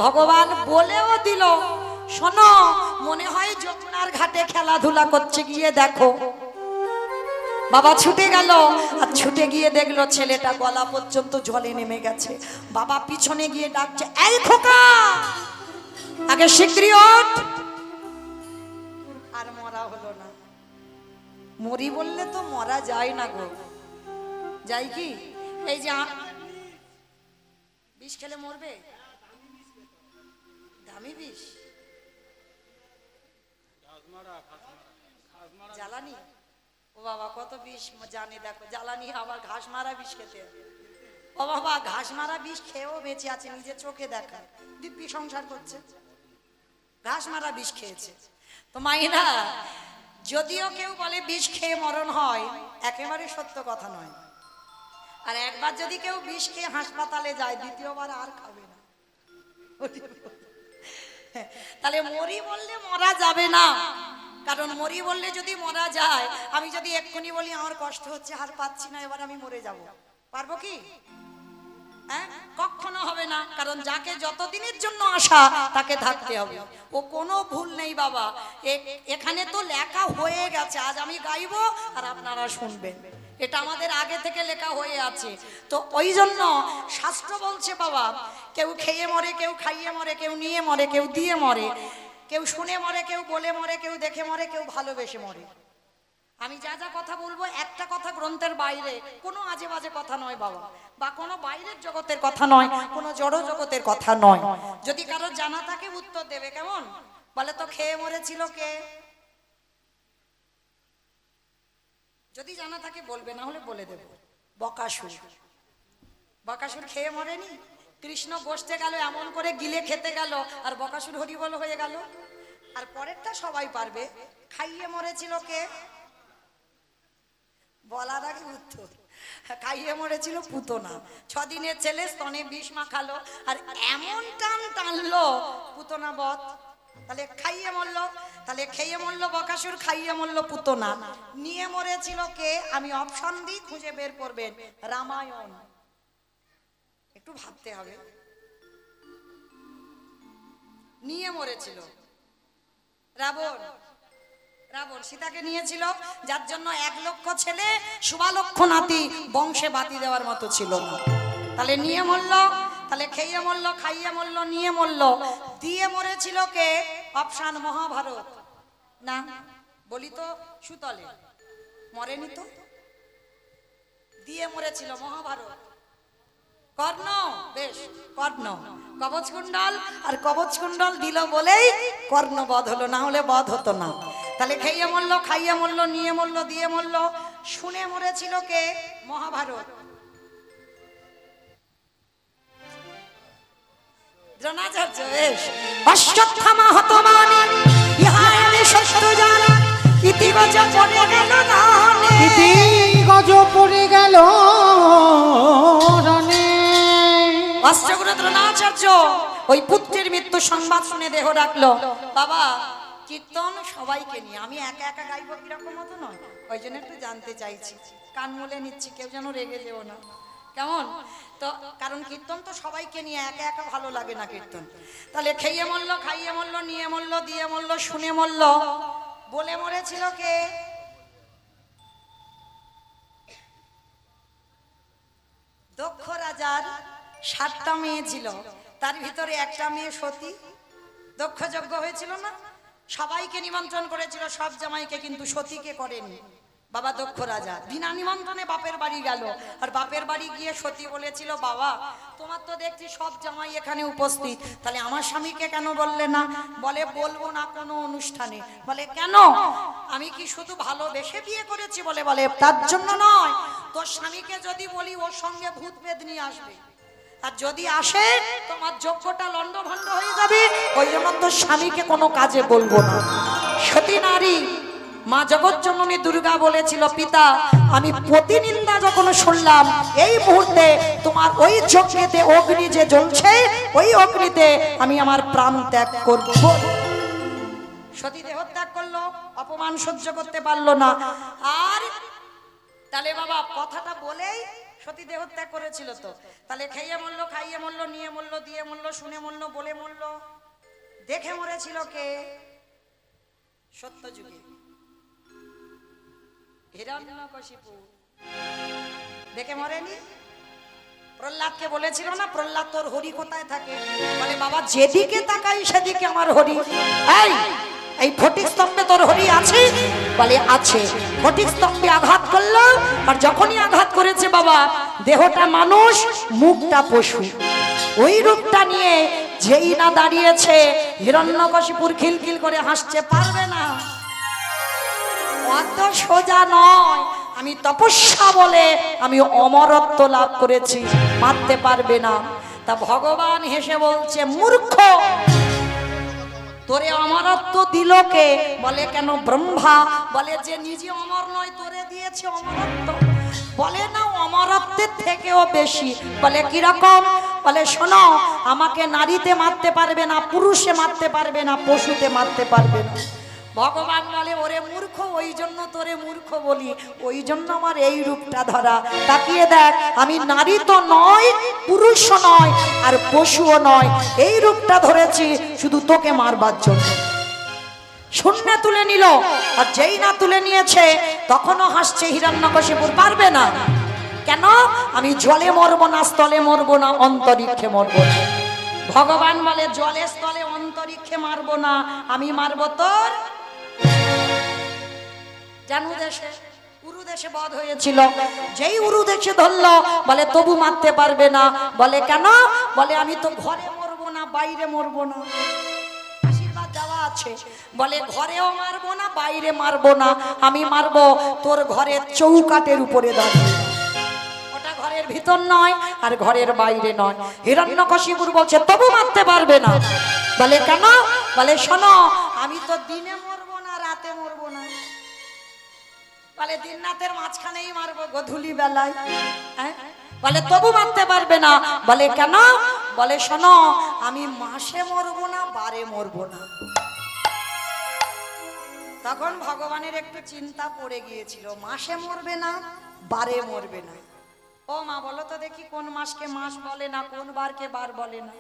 ভগবান বলেও দিল, শোনো, মনে হয় যমুনার ঘাটে খেলাধুলা করছে, গিয়ে দেখো। বাবা ছুটে গেল, আর ছুটে গিয়ে দেখলো ছেলেটা গলা পর্যন্ত জলে নেমে গেছে। বাবা পিছনে গিয়ে ডাকছে, এই খোকা, আগে শিগগিরই ওঠ। আর মরা হলো না। মরি বললে তো মরা যায় না গো, যাই কি? এই যে বিষ খেলে মরবে, দামি বিষ, জ্বালানি। ও বাবা, কত বিষ জানে দেখো, জ্বালানি আবার ঘাস মারা বিষ খেতে হবে। ও বাবা, ঘাস মারা বিষ খেয়েও বেঁচে আছে, নিজের চোখে দেখা, দিব্যি সংসার করছে, ঘাস মারা বিষ খেয়েছে। তো মাইনা, যদিও কেউ বলে বিষ খেয়ে মরণ হয়, একেবারে সত্য কথা নয়। আর একবার যদি কেউ বিষ খেয়ে হাসপাতালে যায়, দ্বিতীয়বার আর খাবে না। তাহলে মরি বললে মরা যাবে না, কারণ মরি বললে যদি মরা যায়, আমি যদি এক্ষুনি বলি আমার কষ্ট হচ্ছে, আর পাচ্ছি না, এবার আমি মরে যাব, পারবো কি? হ্যাঁ, কখনো হবে না। কারণ যাকে যতদিনের জন্য আসা তাকে থাকতে হবে। ও কোনো ভুল নেই বাবা, এখানে তো লেখা হয়ে গেছে। আজ আমি গাইবো আর আপনারা শুনবেন, এটা আমাদের আগে থেকে লেখা হয়ে আছে। তো ওই জন্য শাস্ত্র বলছে বাবা, কেউ খেয়ে মরে, কেউ খাইয়ে মরে, কেউ নিয়ে মরে, কেউ দিয়ে মরে, কেউ শুনে মরে, কেউ বলে মরে, কেউ দেখে মরে, কেউ ভালোবেসে মরে। আমি যা যা কথা বলবো, একটা কথা গ্রন্থের বাইরে, কোনো আজে বাজে কথা নয় বাবা, বা কোনো বাইরের জগতের কথা নয়, কোনো জড় জগতের কথা নয়। যদি কারো জানা থাকে উত্তর দেবে। কেমন? বলে তো খেয়ে মরেছিল কে? যদি জানা থাকে বলবে, না হলে বলে দেব। বকাসুর। বকাসুর খেয়ে মরেনি? কৃষ্ণ বসতে গেল, এমন করে গিলে খেতে গেল, আর বকাসুর হরিবল হয়ে গেল। আর পরেরটা সবাই পারবে। খাইয়ে মরেছিল কে? বলার আগে উত্তর। খাইয়ে মরেছিল পুতনা। 6 দিনের ছেলে স্তনে বিষ মাখালো, আর এমন টান টানলো পুতনা বধ। তাহলে খাইয়ে মরলো, তাহলে খেয়ে মরলো বকাসুর, খাইয়ে মরলো পুতনা। নিয়ে মরেছিল কে? আমি অপশন দিই, খুঁজে বের করবেন। রামায়ণ। একটু ভাবতে হবে। নিয়ে মরেছিল রাবণ। রাবণ সীতাকে নিয়েছিল, যার জন্য 1 লক্ষ ছেলে, 1.25 লক্ষ নাতি, বংশে বাতি দেওয়ার মতো ছিল না। তাহলে নিয়ে মরলো, তাহলে খেয়ে মরলো, খাইয়ে মরলো, নিয়ে মরলো। দিয়ে মরেছিল কে? অপশান মহাভারত। না বলি তো, সুতলে মরেনি তো, দিয়ে মরেছিল মহাভারত। কর্ণ, বেশ, কর্ণ কবচ কুণ্ডল, আর কবচ কুণ্ডল দিল বলেই কর্ণ বধ হলো, না হলে বধ হতো না। তাহলে খেয়ে মরলো, খাইয়ে মরলো, নিয়ে মরলো, দিয়ে মরলো। শুনে মরেছিল কে? মহাভারত। দ্রোণাচার্য। বেশ। অশ্বত্থামা হতমানে ইহাই আমি সত্য জানি, ইতি গজ পড়ে গেল নানে। ইতি গজ পড়ে গেল রণে। অষ্টগুরু দ্রোণাচার্য ওই পুত্রের মৃত্যু সংবাদ শুনে দেহ রাখলো। বাবা, কীর্তন সবাইকে নিয়ে, আমি একা একা গাইবো কিরকম মতো নয়, ওই জন্য একটু জানতে চাইছি, কান মুলে নিচ্ছি, কেউ যেন রেগে যেও না। কেমন? তো কারণ কীর্তন তো সবাইকে নিয়ে, একা একা ভালো লাগে না কীর্তন। তাহলে খেয়ে মরলো, খাইয়ে মরলো, নিয়ে মরলো, দিয়ে মরলো, শুনে মরলো। বলে মরেছিল কে? দক্ষ রাজার 7টা মেয়ে ছিল, তার ভিতরে একটা মেয়ে সতী। দক্ষ যজ্ঞ হয়েছিল না, সবাইকে নিমন্ত্রণ করেছিল, সব জামাইকে, কিন্তু সতীকে করেনি বাবা। দক্ষ রাজা বিনা নিমন্ত্রণে বাপের বাড়ি গেল, আর বাপের বাড়ি গিয়ে সতী বলেছিল, বাবা তোমার তো দেখছি সব জামাই এখানে উপস্থিত, তাহলে আমার স্বামীকে কেন বললে না? বলে বলবো না কোনো অনুষ্ঠানে। বলে কেন? আমি কি শুধু ভালোবেসে বিয়ে করেছি বলে? বলে তার জন্য নয়, তোর স্বামীকে যদি বলি ওর সঙ্গে ভূত বেদ নিয়ে আসবে, আর যদি আসে তোমার যজ্ঞটা লন্ডভন্ড হয়ে যাবে, ওই জন্য তোর স্বামীকে কোনো কাজে বলবো না। সতী নারী মা জগৎজননী দুর্গা বলেছিল, পিতা আমি প্রতিনিন্দা যখন শুনলাম, এই মুহূর্তে তোমার ওই যজ্ঞেতে অগ্নি যে জ্বলছে, ওই অগ্নিতে আমি আমার প্রাণ ত্যাগ করব। সতী দেহ ত্যাগ করলো, অপমান সহ্য করতে পারলো না। আর তাহলে বাবা কথাটা বলেই সতী দেহ ত্যাগ করেছিল। তো তাহলে খেয়ে মরলো, খাইয়ে মরলো, নিয়ে মরলো, দিয়ে মরলো, শুনে মরলো, বলে মরলো। দেখে মরেছিল কে? সত্যযুগে হিরণ্যকশিপু। দেখে মরেনি? প্রহ্লাদকে বলেছিল না, প্রহ্লাদ তোর হরি কোথায় থাকে? বলে বাবা যেদিকে তাকাই সেদিকে আমার হরি। এই ফটিক স্তম্ভে তোর হরি আছে? বলে আছে। ফটিক স্তম্ভে আঘাত করলো, আর যখনই আঘাত করেছে বাবা, দেহটা মানুষ, মুখটা পশু। ওই রূপটা নিয়ে যেই না দাঁড়িয়েছে, হিরণ্যকশিপুর খিলখিল করে হাসছে, পারবে না, অত সোজা নয়। আমি তপস্যা বলে আমি অমরত্ব লাভ করেছি, মারতে পারবে না। তা ভগবান হেসে বলছে, মূর্খ, তোরে অমরত্ব দিল কে? বলে কেন ব্রহ্মা। বলে যে নিজে অমর নয় তোরে দিয়েছে অমরত্ব। বলে না অমরত্বের থেকেও বেশি। বলে কিরকম? বলে শোনো, আমাকে নারীতে মারতে পারবে না, পুরুষে মারতে পারবে না, পশুতে মারতে পারবে না। ভগবান বলে ওরে মূর্খ, ওই জন্য তোরে মূর্খ বলি, ওই জন্য আমার এই রূপটা ধরা। তাকিয়ে দেখ, আমি নারী তো নয়, পুরুষও নয়, আর পশুও নয়, এই রূপটা ধরেছি শুধু তোকে মারবার জন্য। শূন্য তুলে নিল, আর যেই না তুলে নিয়েছে তখনও হাসছে হিরণ্যকশিপুর। পারবে না কেন? আমি জলে মরবো না, স্থলে মরবো না, অন্তরিক্ষে মরবো না। ভগবান বলে জলে স্থলে অন্তরিক্ষে মারবো না, আমি মারবো তোর জানু দেশে। উরু দেশে বধ হয়েছিল, যেই উরু দেশে ধরলো বলে তবু মারতে পারবে না। বলে কেন? বলে আমি তো ঘরে মরবো না, বাইরে মরবো না। আশীর্বাদ দেওয়া আছে, বলে ঘরেও মারবো না, বাইরে মারবো না, আমি মারবো তোর ঘরের চৌকাটের উপরে দাঁড়িয়ে। ওটা ঘরের ভিতর নয় আর ঘরের বাইরে নয়। হিরণ্যকশিপুর বলছে তবু মারতে পারবে না। বলে কেন? বলে শোনো, আমি তো দিনে মরবো না, রাতে মরবো না। বলে দিন রাতের মাঝখানেই মারবো, গধূলি বেলায়। বলে তবু মারতে পারবে না। বলে কেন? বলে শোনো, আমি মাসে মরবো না, বারে মরবো না। তখন ভগবানের একটু চিন্তা পড়ে গিয়েছিল, মাসে মরবে না, বারে মরবে না। ও মা বলো তো দেখি, কোন মাসকে মাস বলে না, কোন বারকে বার বলে না?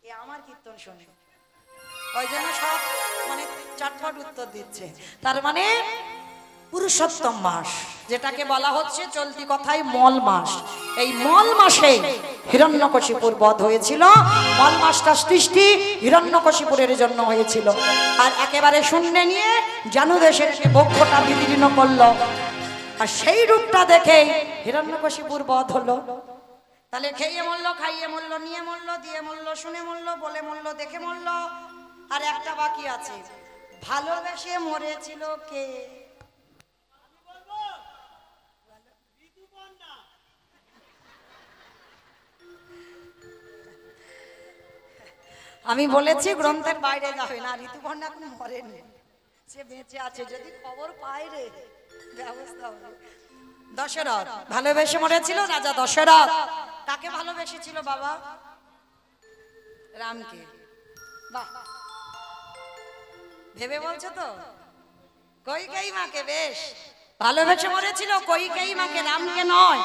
এ আমার কীর্তন শোনে, ওই জন্য সব মানে চটপট উত্তর দিচ্ছে। তার মানে পুরুষোত্তম মাস, যেটাকে বলা হচ্ছে চলতি কথায় মল মাস। এই মল মাসে হিরণ্যকশিপুর বধ হয়েছিল। মল মাসটা সৃষ্টি হিরণ্যকশিপুরের জন্য হয়েছিল। আর একেবারে শূন্য নিয়ে জানু দেশের বক্ষটা বিদীর্ণ করলো, আর সেই রূপটা দেখে হিরণ্যকশিপুর বধ হলো। তাহলে খেয়ে মরলো, খাইয়ে মরলো, নিয়ে মরলো, দিয়ে মরলো, শুনে মরলো, বলে মরলো, দেখে মরলো। আর একটা বাকি আছে, ভালোবেসে মরেছিল কে? আমি বলেছি গ্রন্থের বাইরে যাবে না। ঋতুপর্ণা এখন মরেনি, সে বেঁচে আছে, যদি খবর পায় রে ব্যবস্থা হবে। দশরথ ভালোবেসে মরেছিল রাজা দশরথ। কাকে ভালোবেসেছিল বাবা? রামকে। বাহ, ভেবে বলছো তো? কইকেয়ী মাকে বেশ ভালোবেসে মরেছিল, কইকেয়ী মাকে, রামকে নয়।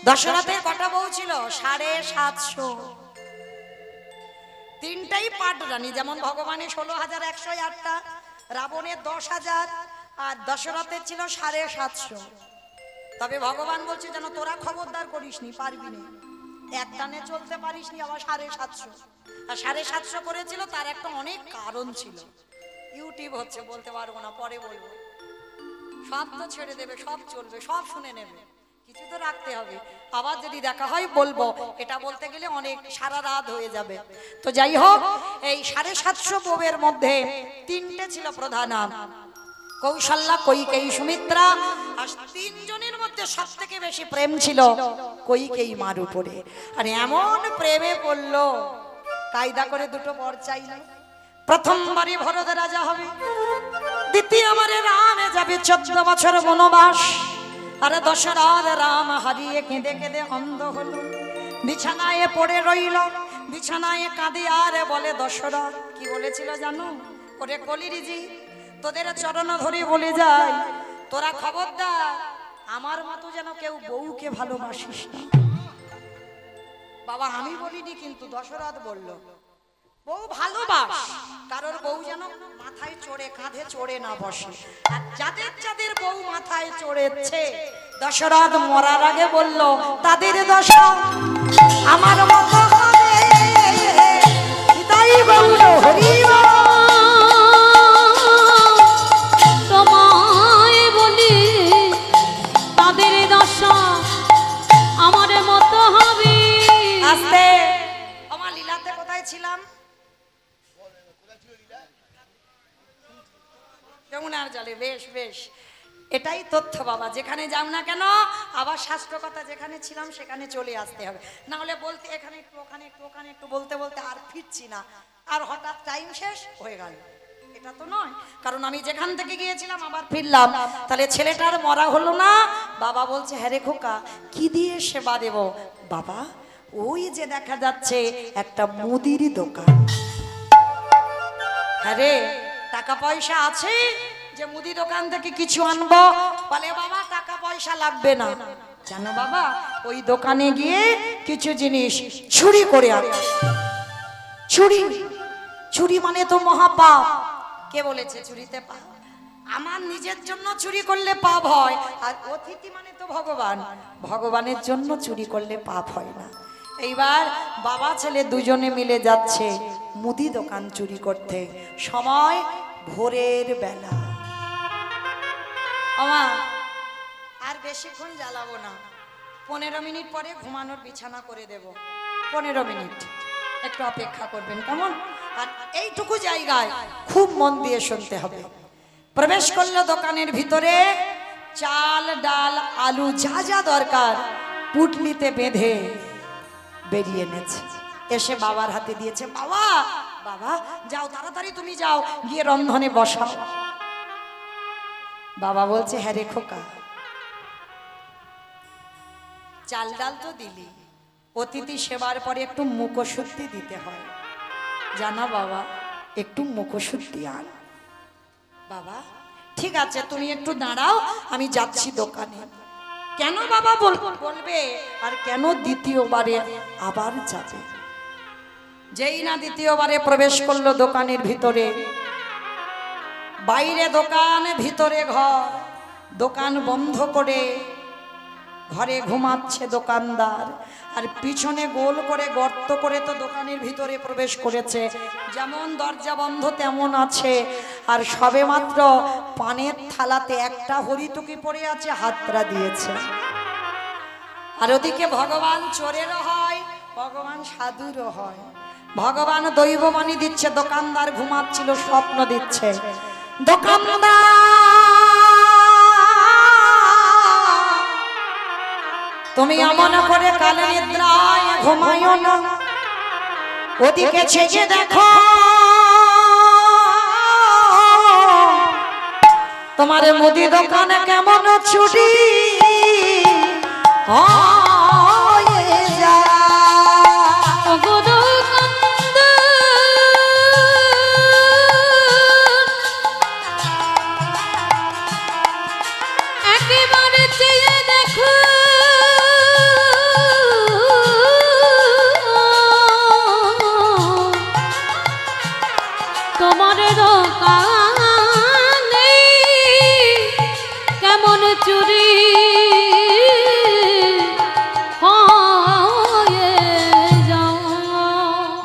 দশরথের কটা বউ ছিল? 750। তিনটাই পাট রানী, যেমন ভগবানের 16,108টা, রাবণের 10,000, আর দশরথের ছিল 750। তবে ভগবান বলছে যেন তোরা খবরদার করিসনি, পারবি না, এক টানে চলতে পারিসনি, আবার 750। আর 750 করেছিল, তার একটা অনেক কারণ ছিল। ইউটিউব হচ্ছে, বলতে পারবো না, পরে বলবো। সব তো ছেড়ে দেবে, সব চলবে, সব শুনে নেবে, কিছু তো রাখতে হবে। আবার যদি দেখা হয় বলবো, এটা বলতে গেলে অনেক সারা রাত হয়ে যাবে। তো যাই হোক, এই 750 বউয়ের মধ্যে তিনটে ছিল প্রধান, কৌশল্যা, কইকেয়ী, সুমিত্রা। আর তিনজনের মধ্যে সব থেকে বেশি প্রেম ছিল কইকেয়ী মার উপরে। আর এমন প্রেমে পড়লো, কায়দা করে দুটো বর চাইল। প্রথমবারই ভরত রাজা হবে, দ্বিতীয়বারে রামে যাবে 14 বছর বনবাস। আরে দশরথ রাম হারিয়ে কেঁদে কেঁদে অন্ধ হলো, বিছানায় পড়ে রইল, বিছানায় কাঁদে আর বলে দশরথ। কি বলেছিল জানো? ওরে কলিরিজি, তোদের চরণ ধরে বলে যায়, তোরা খবরদার আমার মতো যেন কেউ বউকে ভালোবাসিস না। বাবা আমি বলিনি, কিন্তু দশরথ বলল, বউ ভালোবাস, কারোর বউ যেন মাথায় চড়ে, কাঁধে চড়ে না বসে। আর যাদের যাদের বউ মাথায় চড়েছে, দশরথ মরার আগে বলল, তাদের দশা আমার মতো হবে। তাই বলল হরি তোমায় বলি, তাদের দশা আমার মতো হবে। আস্তে। আমার লীলাতে কোথায় ছিলাম? যমুনার জলে। বেশ বেশ, এটাই তথ্য বাবা, যেখানে যাও না কেন আবার শাস্ত্র কথা যেখানে ছিলাম সেখানে চলে আসতে হবে, না হলে বলতে এখানে একটু ওখানে একটু ওখানে একটু বলতে বলতে আর ফিরছি না, আর হঠাৎ টাইম শেষ হয়ে গেল, এটা তো নয়। কারণ আমি যেখান থেকে গিয়েছিলাম আবার ফিরলাম, তাহলে ছেলেটার মরা হলো না। বাবা বলছে, হ্যাঁ রে খোকা, কি দিয়ে সেবা দেব? বাবা ওই যে দেখা যাচ্ছে একটা মুদির দোকান। হ্যাঁ রে, টাকা পয়সা আছে যে মুদি দোকান থেকে কিছু আনবো? বলে বাবা টাকা পয়সা লাগবে না, জানো বাবা ওই দোকানে গিয়ে কিছু জিনিস চুরি করে আন। চুরি? চুরি মানে তো মহাপাপ। কে বলেছে চুরিতে পাপ? আমার নিজের জন্য চুরি করলে পাপ হয়, আর অতিথি মানে তো ভগবান, ভগবানের জন্য চুরি করলে পাপ হয় না। এইবার বাবা ছেলে দুজনে মিলে যাচ্ছে মুদি দোকান চুরি করতে, সময় ভোরের বেলা। আমা আর বেশিক্ষণ জ্বালাবো না, 15 মিনিট পরে ঘুমানোর বিছানা করে দেব, 15 মিনিট একটু অপেক্ষা করবেন কেমন? আর এইটুকু জায়গায় খুব মন দিয়ে শুনতে হবে। প্রবেশ করলো দোকানের ভিতরে, চাল ডাল আলু যা যা দরকার পুটলিতে বেঁধে বেরিয়ে এনেছে, এসে বাবার হাতে দিয়েছে। বাবা বাবা যাও তাড়াতাড়ি, তুমি যাও গিয়ে রন্ধনে বসাও। বাবা বলছে, হ্যাঁ রে খোকা, চাল ডাল তো দিলি, অতিথি সেবার পরে একটু মুখশুদ্ধি দিতে হয়, জানা বাবা একটু মুখশুদ্ধি আন। বাবা ঠিক আছে, তুমি একটু দাঁড়াও, আমি যাচ্ছি দোকানে। কেন বাবা বলবে, আর কেন দ্বিতীয়বারে আবার যাবে? যেই না দ্বিতীয়বারে প্রবেশ করলো দোকানের ভিতরে, বাইরে দোকান ভিতরে ঘর, দোকান বন্ধ করে ঘরে ঘুমাচ্ছে দোকানদার, আর পিছনে গোল করে গর্ত করে তো দোকানের ভিতরে প্রবেশ করেছে, যেমন দরজা বন্ধ তেমন আছে। আর সবে মাত্র পানের থালাতে একটা হরিতুকি পড়ে আছে, হাতরা দিয়েছে। আর ওদিকে ভগবান চোরেরও হয়, ভগবান সাধুরও হয়। ভগবান দৈববাণী দিচ্ছে, দোকানদার ঘুমাচ্ছিল স্বপ্ন দিচ্ছে। দোকানদার তুমি এমন করে কালে নিদ্রায় ঘুমাইও না, ওদিকে ছেঁকে দেখো তোমার মুদি দোকানে কেমন চুরি হয়ে যায়। একেবারে চেয়ে দেখো তোমার দোকানে কেমন চুরি হয়ে যায়।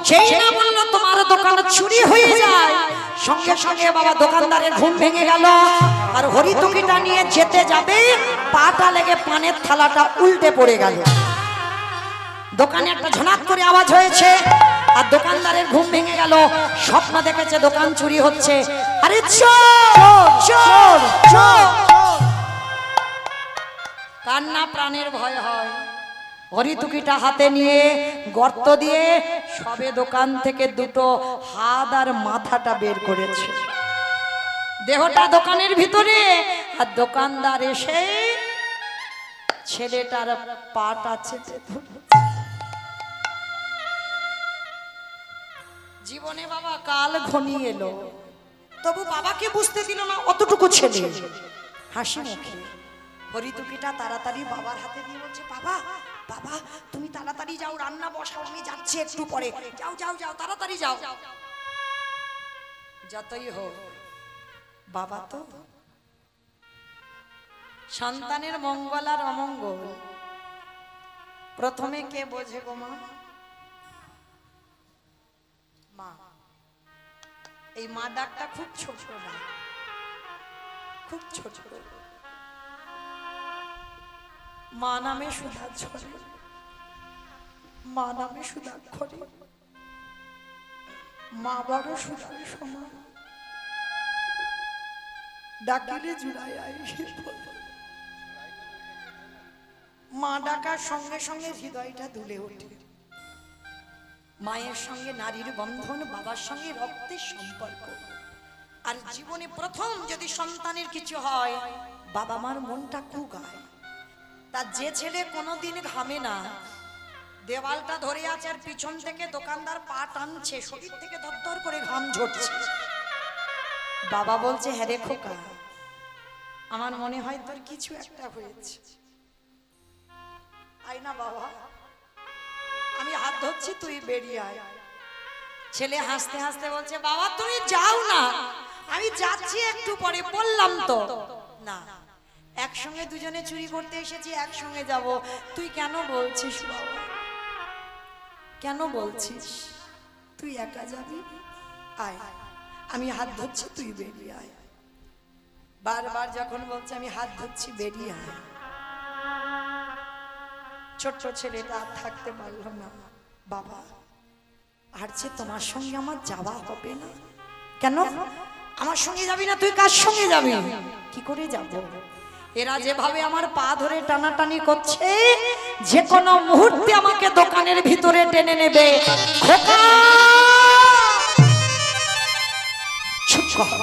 সেই না বললো তোমার দোকান চুরি হয়ে যায়, সঙ্গে সঙ্গে বাবা দোকানদারের ঘুম ভেঙে গেল। আর হরিতুকিটা নিয়ে যেতে যাবে, পাটা লেগে পানের থালাটা উল্টে পড়ে গেল। দোকানে একটা ঝনাত করে আওয়াজ হয়েছে, আর দোকানদারের ঘুম ভেঙে গেল। স্বপ্ন দেখেছে দোকান চুরি হচ্ছে। আরে চোর চোর চোর, কান্না প্রাণের ভয় হয়। হরিতুকিটা হাতে নিয়ে গর্ত দিয়ে সবে দোকান থেকে দুটো হাত আর মাথাটা বের করেছে, দেহটা দোকানের ভিতরে। আর দোকানদার এসে ছেলেটার পাটা চেপে ধরে। জীবনে বাবা কাল ঘনিয়ে এলো, তবু বাবাকে বুঝতে দিল না অতটুকু ছেলে। হাসি মুখে হরিতুকিটা তাড়াতাড়ি বাবার হাতে দিয়ে বলছে, বাবা বাবা তুমি তাড়াতাড়ি যাও, রান্না বসাও, আমি যাচ্ছি একটু পরে, যাও যাও যাও তাড়াতাড়ি যাও। যতই হোক বাবা তো, সন্তানের মঙ্গল আর অমঙ্গল প্রথমে কে বোঝে গো মা? মা। এই মা ডাকটা খুব ছোট না, খুব ছোট। মা নামে সুধা ঝরে, মা নামে সুধা ঘরে, মা বড় সুধার সমান। ডাকিলে জুড়াই আই। মা ডাকার সঙ্গে সঙ্গে হৃদয়টা দুলে ওঠে। মায়ের সঙ্গে নারীর বন্ধন, বাবার সঙ্গে রক্তের সম্পর্ক। আর জীবনে প্রথম যদি সন্তানের কিছু হয়, বাবা মার মনটা কুগায়। তার যে ছেলে কোনোদিন ঘামে না, দেওয়ালটা ধরে আছে আর পিছন থেকে দোকানদার পা টানছে, শরীর থেকে দরদর করে ঘাম ঝরছে, বাবা বলছে হ্যাঁ রে খোকা, আমার মনে হয় তোর কিছু একটা হয়েছে, আয় না বাবা, আমি হাত ধরছি, তুই বেরিয়ে আয়। ছেলে হাসতে হাসতে বলছে বাবা তুমি যাও না, আমি যাচ্ছি একটু পরে, বললাম তো না, একসঙ্গে দুজনে চুরি করতে এসেছি, একসঙ্গে যাব, তুই কেন বলছিস বাবা, কেন বলছিস, তুই একা যাবি, আয়, আমি হাত ধরছি, তুই বেরিয়ে আয়। বারবার যখন বলছে আমি হাত ধরছি, বেরিয়ে আয়, ছোট্ট ছেলেটা আর থাকতে পারলো না, বাবা আর যে তোমার সঙ্গে আমার যাওয়া হবে না। কেন আমার সঙ্গে যাবি না, তুই কার সঙ্গে যাবি? কি করে যাব? এরা যেভাবে আমার পা ধরে টানাটানি করছে, যে কোনো মুহূর্তে আমাকে দোকানের ভিতরে টেনে নেবে। খোকা চুপ কর,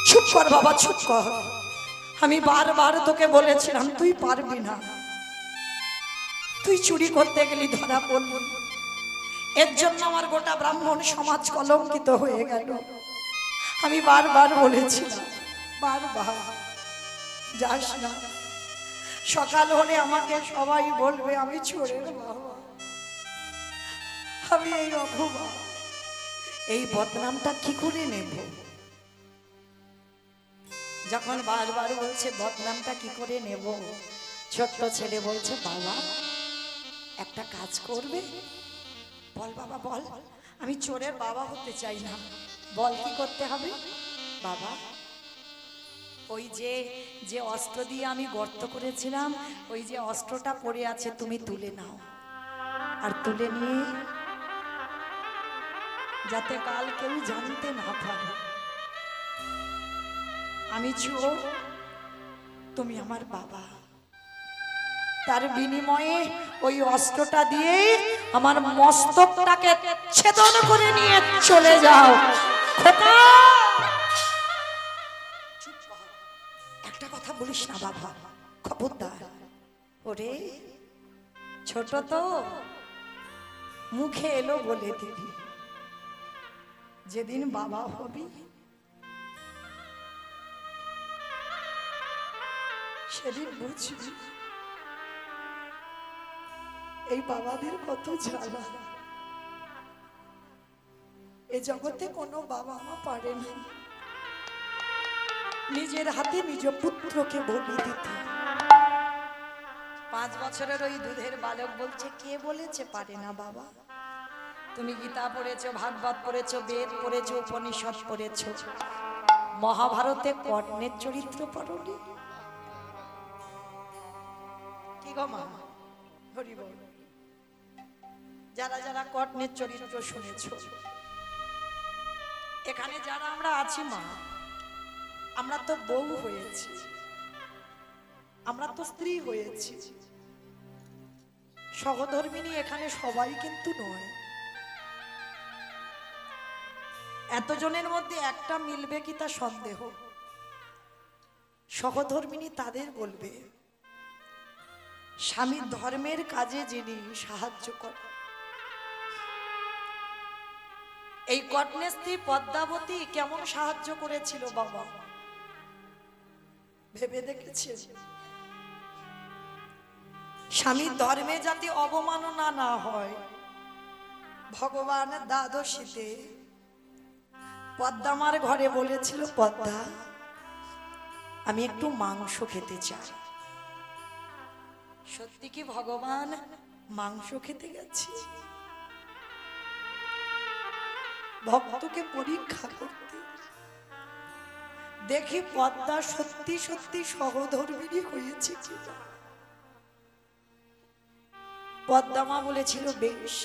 চুপ কর বাবা, চুপ কর, আমি বারবার তোকে বলেছিলাম তুই পারবি না, তুই চুরি করতে গেলি ধরা পড়বি, এর জন্য আমার গোটা ব্রাহ্মণ সমাজ কলঙ্কিত হয়ে গেল। আমি বারবার বলেছিলাম, বারবার যাস না, সকাল হলে আমাকে সবাই বলবে আমি চোরের বাবা, আমি এই অপমান, এই বদনামটা কি করে নেব? যখন বারবার বলছে বদনামটা কি করে নেব, ছোট্ট ছেলে বলছে বাবা একটা কাজ করবে, বল বাবা বল, আমি চোরের বাবা হতে চাই না, বল কি করতে হবে? বাবা ওই যে অস্ত্র দিয়ে আমি গর্ত করেছিলাম, ওই যে অস্ত্রটা পড়ে আছে তুমি তুলে নাও, আর তুলে নিয়ে যাতে কাল কেউ জানতে না পারে আমি চোর, তুমি আমার বাবা, তার বিনিময়ে ওই অস্ত্রটা দিয়ে আমার মস্তকটাকে ছেদন করে নিয়ে চলে যাও। খোকা চুপ কর, একটা কথা বলিস না বাবা, খবরদার। ওরে ছোট তো, মুখে এলো বলে দিবি, যেদিন বাবা হবি সেদিন বুঝবি এই বাবাদের কত জ্বালা। এ জগতে কোনো বাবা মা পারে না নিজের হাতে নিজ পুত্রকে বলি দিতে। 5 বছরের ওই দুধের বালক বলছে কে বলেছে পারে না বাবা? তুমি গীতা পড়েছো, ভাগবত পড়েছো, বেদ পড়েছো, উপনিষদ পড়েছো, মহাভারতে কর্ণের চরিত্র পড়নি? কি গো মা, হরি বল। যারা যারা কর্ণের চরিত্র শুনেছো, এখানে যারা আমরা আছি মা, আমরা তো বউ হয়েছি, আমরা তো স্ত্রী হয়েছি, সহধর্মিনী এখানে সবাই কিন্তু নয়। এতজনের মধ্যে একটা মিলবে কি তা সন্দেহ। সহধর্মিনী তাদের বলবে স্বামীর ধর্মের কাজে যিনি সাহায্য করেন। এই কর্ণের স্ত্রী পদ্মাবতী কেমন সাহায্য করেছিল বাবা, ভেবে দেখেছে? স্বামীর ধর্মে যাতে অবমাননা না হয়, ভগবান দ্বাদশীতে পদ্মামার ঘরে বলেছিল পদ্মা আমি একটু মাংস খেতে চাই। সত্যি কি ভগবান মাংস খেতে গেছে ভক্তকে পরীক্ষা করতে? দেখি পদ্মা সত্যি সত্যি সহধর্মিণী হয়েছে কিনা। পদ্মামা বলেছিল বেশ,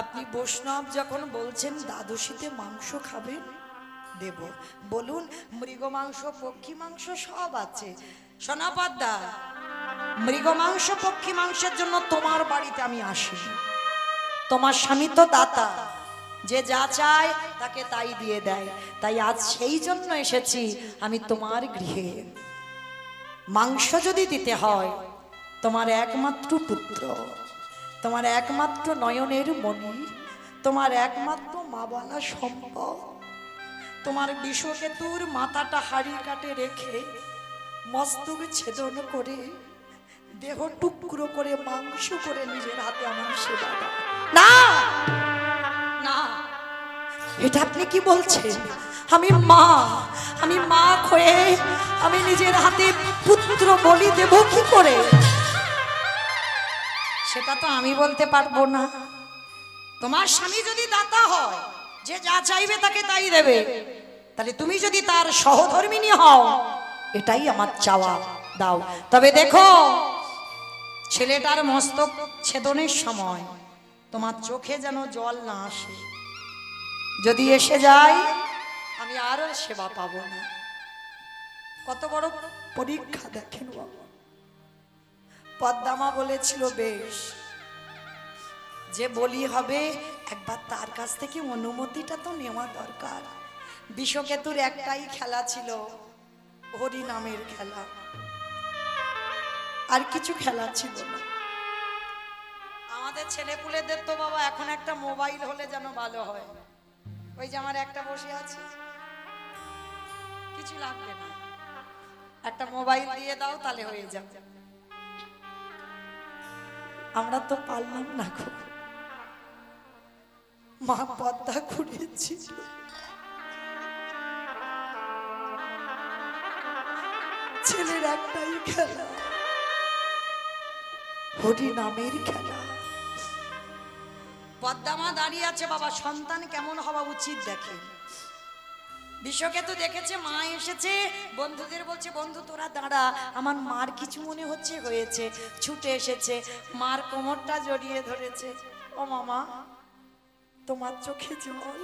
আপনি বৈষ্ণব যখন বলছেন দ্বাদশীতে মাংস খাবেন, দেব। বলুন, মৃগ মাংস পক্ষী মাংস সব আছে। সোনাপাদ্দা, মৃগ মাংস পক্ষী মাংসের জন্য তোমার বাড়িতে আমি আসি। তোমার স্বামী তো দাতা, যে যা চায় তাকে তাই দিয়ে দেয়। তাই আজ সেই জন্য এসেছি আমি তোমার গৃহে। মাংস যদি দিতে হয়, তোমার একমাত্র পুত্র, তোমার একমাত্র নয়নের মণি, তোমার একমাত্র মা বলা সম্পদ, তোমার বিষকেতুর মাথাটা হাড়ি কাটে রেখে মস্তক ছেদন করে দেহ টুকরো করে মাংস করে নিজের হাতে আমার সেবা দাও। না না, এটা আপনি কি বলছেন? আমি মা হয়ে আমি নিজের হাতে পুত্র বলি দেব কি করে? সেটা তো আমি বলতে পারবো না। তোমার স্বামী যদি দাতা হয়, যে যা চাইবে তাকে তাই দেবে, তাহলে তুমি যদি তার সহধর্মিনী হও, এটাই আমার চাওয়া, দাও। তবে দেখো, ছেলেটার মস্তক ছেদনের সময় তোমার চোখে যেন জল না আসে। যদি এসে যায়, আমি আর সেবা পাবো না। কত বড় পরীক্ষা দেখেন বাবা। পদ্মামা বলেছিল, বেশ, যে বলি হবে একবার তার কাছ থেকে অনুমতিটা তো নেওয়া দরকার। বিষকেতুর একটাই খেলা ছিল, হরি নামের খেলা, আর কিছু খেলা ছিল না। আমাদের ছেলেপুলেদের তো বাবা এখন একটা মোবাইল হলে যেন ভালো হয়। ওই যে আমার একটা বসে আছে, কিছু লাগবে না, একটা মোবাইল দিয়ে দাও তাহলে হয়ে যাবে। আমরা তো পারলাম না গো। মা পদ্মা ঘুরেছিল, ছেলের একটাই খেলা, হরি নামের খেলা। পদ্মামা দাঁড়িয়ে আছে, বাবা সন্তান কেমন হওয়া উচিত দেখে। বিশ্বকেতু দেখেছে মা এসেছে, বন্ধুদের বলছে, বন্ধু তোরা দাঁড়া, আমার মার কিছু মনে হচ্ছে হয়েছে। ছুটে এসেছে, মার কোমরটা জড়িয়ে ধরেছে। ও মামা, তোমার চোখে জল,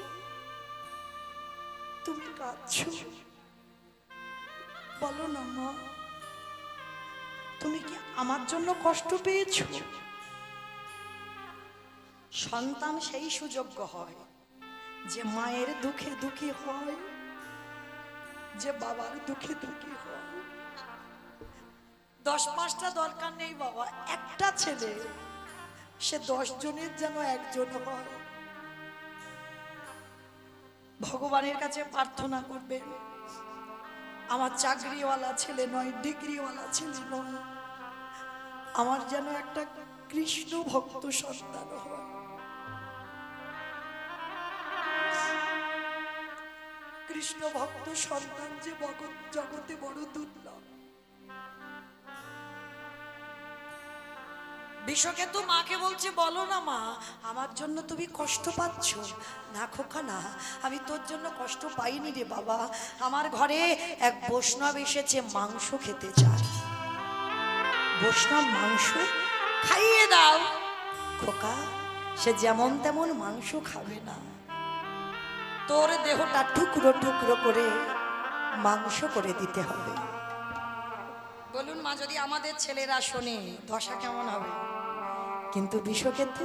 তুমি কাঁদছো, বলো না মা, তুমি কি আমার জন্য কষ্ট পেয়েছো? সন্তান সেই সুযোগ্য হয় যে মায়ের দুঃখে দুঃখী হয়, যে বাবার দুঃখে দুঃখী হয়। 10-5টা দরকার নেই বাবা, একটা ছেলে সে 10 জনের যেন একজন হয়। ভগবানের কাছে প্রার্থনা করবেন, আমার চাকরিওয়ালা ছেলে নয়, ডিগ্রিওয়ালা ছেলে নয়, আমার যেন একটা কৃষ্ণ ভক্ত সন্তান হয়। কৃষ্ণ ভক্ত সন্তান যে জগতে বড় দুর্লভ। বিশ্বকেতু মাকে বলছে, বলো না মা, আমার জন্য তুমি কষ্ট পাচ্ছ? না খোকা না, আমি তোর জন্য কষ্ট পাইনি রে বাবা। আমার ঘরে এক বৈষ্ণব এসেছে, মাংস খেতে চায়। বৈষ্ণব মাংস খাইয়ে দাও। খোকা, সে যেমন তেমন মাংস খাবে না, তোর দেহটা টুকরো টুকরো করে মাংস করে দিতে হবে। বলুন মা, যদি আমাদের ছেলেরা শোনে দশা কেমন হবে? কিন্তু বিশ্বকেতু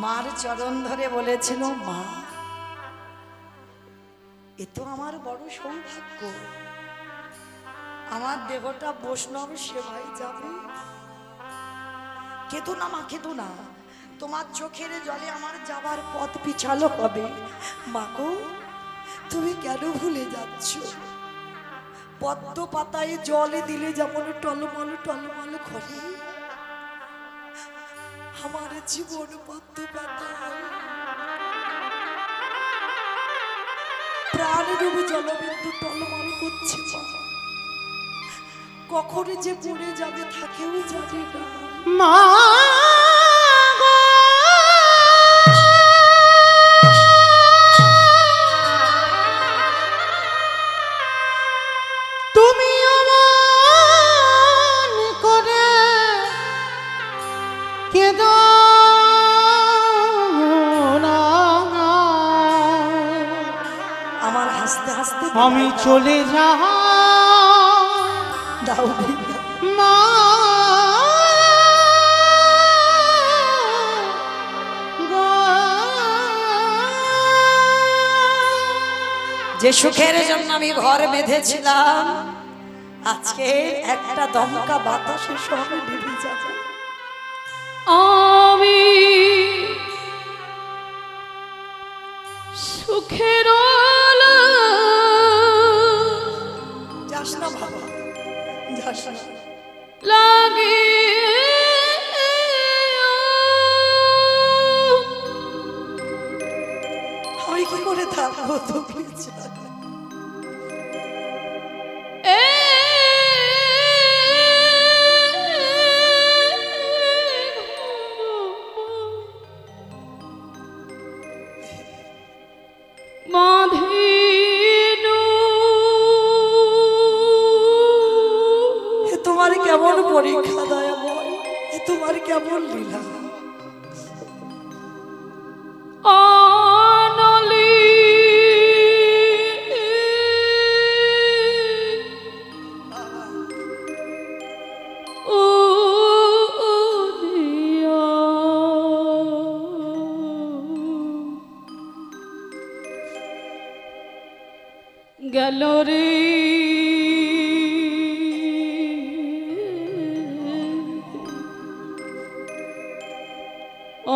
মার চরণ ধরে বলেছিল, মা, এ তো আমার বড় সৌভাগ্য, আমার দেহটা বৈষ্ণব সেবায় যাবে। কেঁদো না মা, কেঁদো না, তোমার চোখের জলে আমার যাবার পথ পিছালো হবে। মা গো, তুমি কেন ভুলে যাচ্ছ? পদ্ম পাতায় জলে দিলে যেমন টলমল টলমল করে, আমার জীবন পদ্ম পাতায় প্রাণরূপ জলবিন্দু টলমল করছে। কখন যে পড়ে যাবে থাকেও জানে না। মা তুমি অমন করে কেঁদো না, আমি চলে যাই দাও মা যে সুখের জন্য আমি ঘর বেঁধেছিলাম আজকে একটা দমকা বাতাসের সঙ্গে ডুবে যাবে। আমি সুখের যাস না বাবা, যাস না। লাগে আমি কি করে থাকবো তোকে ছাড়া? তোমার কেমন পরীক্ষা দয়া বল, তোমার কেমন লীলা। গেল রে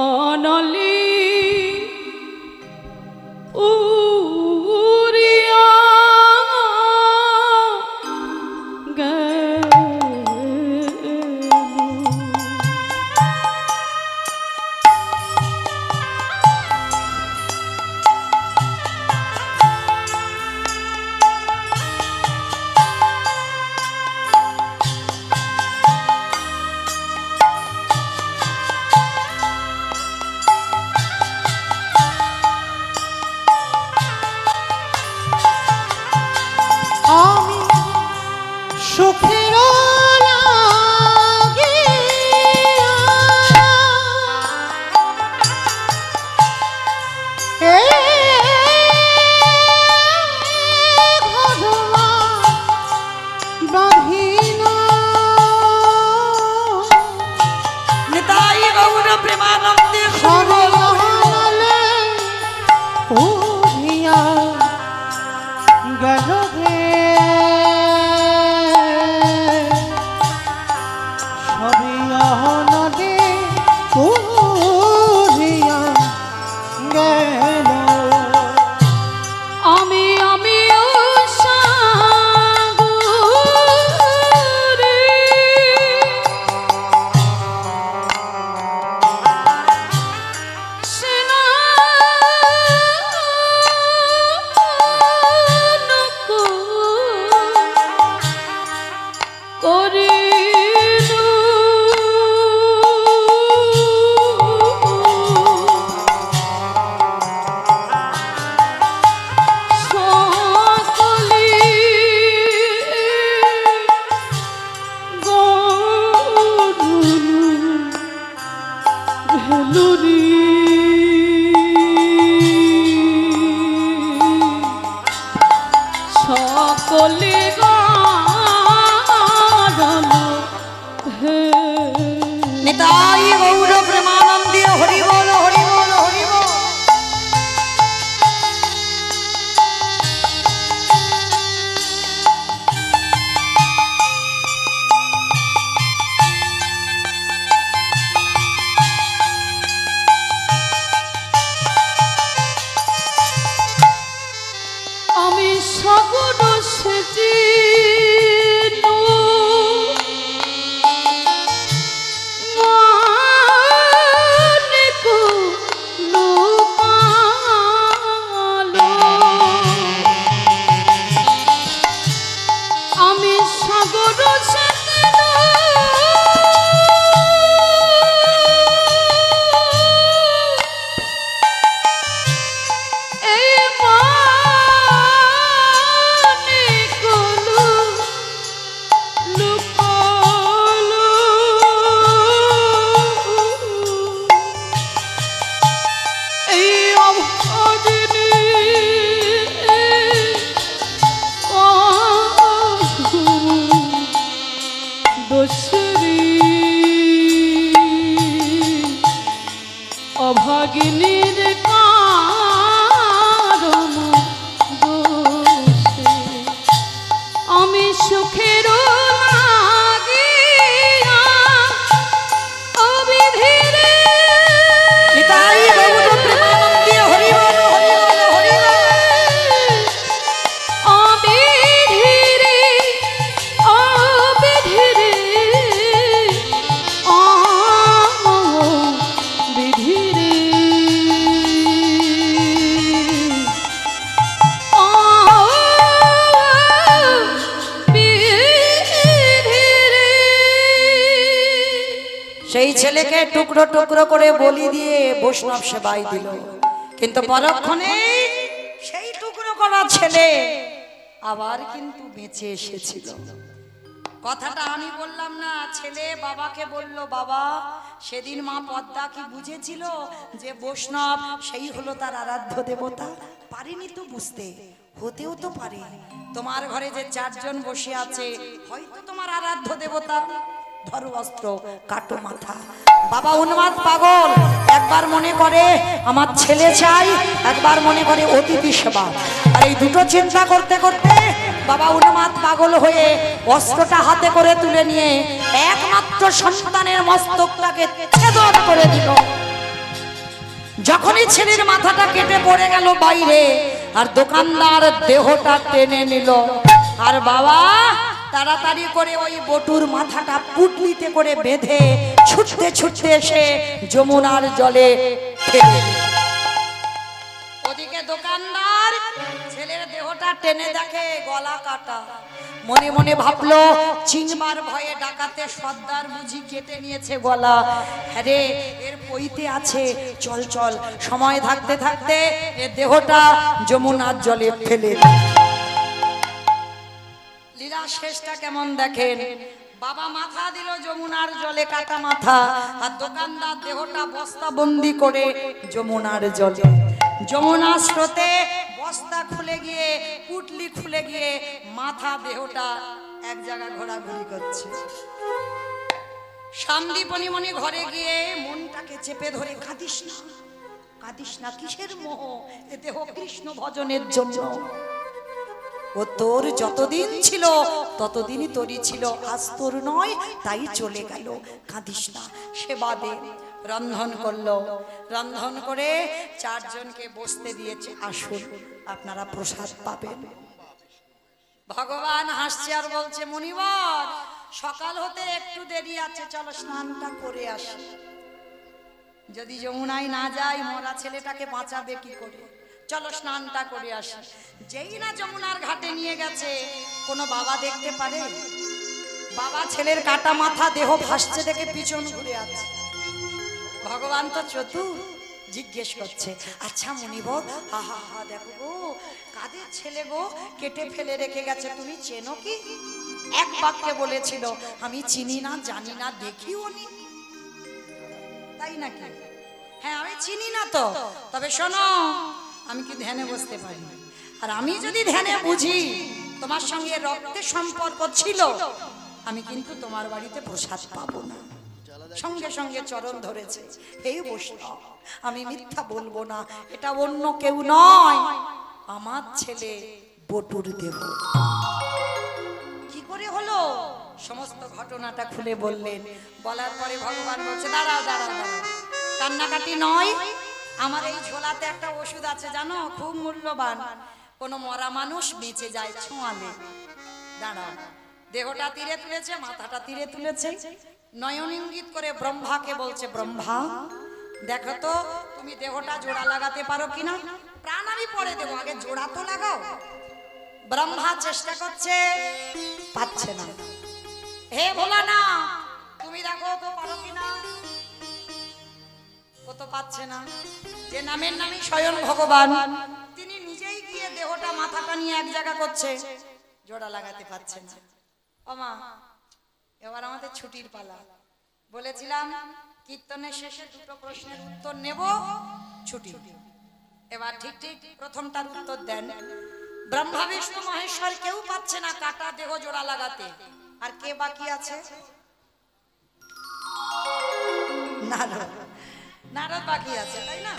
অনলি উড়িয়া গেল। আমি সুখের নিতাই গৌর প্রেমানন্দে গেল রে সবই অহনদে উড়িয়া গেল। আমি সাগরে সকলে নিতাই গৌর প্রেমানন্দে হরি বল হরি বল হরি বল। আমি সাগর সেজি অগ্নির কারণ দোষে আমি সুখের লাগিয়া অবিধিরে নিতাই গৌর প্রেমানন্দে হরি বল হরি বল হরি বল। অবিধিরে অবিধিরে অবিধিরে সেই ছেলেকে টুকরো টুকরো করে বলি দিয়ে বৈষ্ণব সেবাই দিল, কিন্তু পরক্ষণে সেই টুকরো করা ছেলে আবার কিন্তু বেঁচে এসেছিল। কথাটা আমি বললাম না, ছেলে বাবাকে বলল, বাবা সেদিন মা পদ্মা কি বুঝেছিল যে বৈষ্ণব সেই হলো তার আরাধ্য দেবতা? পারিনি তো বুঝতে, হতেও তো পারে তোমার ঘরে যে চারজন বসে আছে হয়তো তোমার আরাধ্য দেবতা। ধরো অস্ত্র, কাটো মাথা। বাবা উন্মাদ পাগল, একবার মনে করে আমার ছেলে চাই, একবার মনে করে অতিথি সেবা। আর এই দুটো চিন্তা করতে করতে বাবা উন্মাদ পাগল হয়ে অস্ত্রটা হাতে করে তুলে নিয়ে একমাত্র সন্তানের মস্তকটাকে ছেদন করে দিল। যখনই ছেলের মাথাটা কেটে পড়ে গেল বাইরে, আর দোকানদার দেহটা টেনে নিল, আর বাবা তাড়াতাড়ি করে ওই বটুর মাথাটা পুটলিতে করে বেঁধে ছুটতে ছুটতে এসে যমুনার জলে ফেলে দিল। ওদিকে দোকানদার ছেলের দেহটা টেনে দেখে গলা কাটা, মনে মনে ভাবলো চিনবার ভয়ে ডাকাতে সর্দার বুঝি কেটে নিয়েছে গলা। আরে এর পইতে আছে, চল চল। সময় থাকতে থাকতে এর দেহটা যমুনার জলে ফেলে দিল। লীলা শেষটা কেমন দেখেন, বাবা মাথা দিল যমুনার জলে, কাটা মাথা, আর দোকানদার দেহটা বস্তাবন্দি করে যমুনার জলে। যমুনা স্রোতে বস্তা খুলে গিয়ে, পুটলি খুলে গিয়ে মাথা দেহটা এক জায়গায় ঘোরাঘুরি করছে। সন্দীপনি মনি ঘরে গিয়ে মনটাকে চেপে ধরে, কাঁদিস না কাঁদিস না, কিসের মোহ? এ দেহ কৃষ্ণ ভজনের জন্য। ও তোর যতদিন ছিল ততদিনই তোরই ছিল, আজ তোর নয় তাই চলে গেল, কাঁদিস না। সেবা দে, রন্ধন করলো, রন্ধন করে চারজনকে বসতে দিয়েছে, আসুন আপনারা প্রসাদ পাবেন। ভগবান হাসছে আর বলছে, মুনিবর সকাল হতে একটু দেরি আছে, চলো স্নানটা করে আসি। যদি যমুনায় না যাই মরা ছেলেটাকে বাঁচাবে কি করে? চলো স্নানটা করে আসি। যেই না যমুনার ঘাটে নিয়ে গেছে, কোনো বাবা দেখতে পারে? বাবা ছেলের কাটা মাথা দেহ ভাসছে দেখে পিছন ঘুরে আছে। ভগবান তো চতুর, জিজ্ঞেস করছে, আচ্ছা মুনিবর, আহা হা দেখো গো, কাদের ছেলে গো কেটে ফেলে রেখে গেছে, তুমি চেনো কি? এক বাক্যে বলেছিল, আমি চিনি না, জানি না, দেখিও নি। তাই নাকি? হ্যাঁ আমি চিনি না তো, তবে শোনো আমি কি ধ্যানে বসতে পারি, আর আমি যদি ধ্যানে বুঝি তোমার সঙ্গে রক্তের সম্পর্ক ছিল, আমি কিন্তু তোমার বাড়িতে প্রসাদ পাবো না। সঙ্গে সঙ্গে চরণ ধরেছে, হে বৈষ্ণব আমি মিথ্যা বলবো না, এটা অন্য কেউ নয়, আমার ছেলে বটুর দেব। কি করে হলো সমস্ত ঘটনাটা খুলে বললেন। বলার পরে ভগবান বলছে, দাঁড়াও দাঁড়াও দাঁড়াও, কান্নাকাটি নয়, আমার এই ঝোলাতে একটা ওষুধ আছে জানো, খুব মূল্যবান, কোনো মরা মানুষ বেঁচে যায় ছোঁয়ালে। দাঁড়াও, দেহটা তীরে তুলেছে, মাথাটা তীরে তুলেছে, নয়ন ইঙ্গিত করে ব্রহ্মাকে বলছে, ব্রহ্মা দেখো তো তুমি দেহটা জোড়া লাগাতে পারো কিনা? প্রাণ আমি পরে দেবো, আগে জোড়া তো লাগাও। ব্রহ্মা চেষ্টা করছে, পাচ্ছে না। হে ভোলা না, তুমি দেখো তো পারো কিনা? কত পাচ্ছে না। যে নামের নামই স্বয়ং ভগবান, তিনি নিজেই গিয়ে দেহটা মাথাটা নিয়ে এক জায়গা করছে, জোড়া লাগাতে পারছে না। ওমা এবার আমাদের ছুটির পালা। বলেছিলাম কীর্তনের শেষে দুটো প্রশ্নের উত্তর নেব, ছুটি। এবার ঠিক ঠিক প্রথমটার উত্তর দেন। ব্রহ্মা বিষ্ণু মহেশ্বর কেউ পাচ্ছে না কাটা দেহ জোড়া লাগাতে, আর কে বাকি আছে? নারদ। নারদ বাকি আছে তাই না?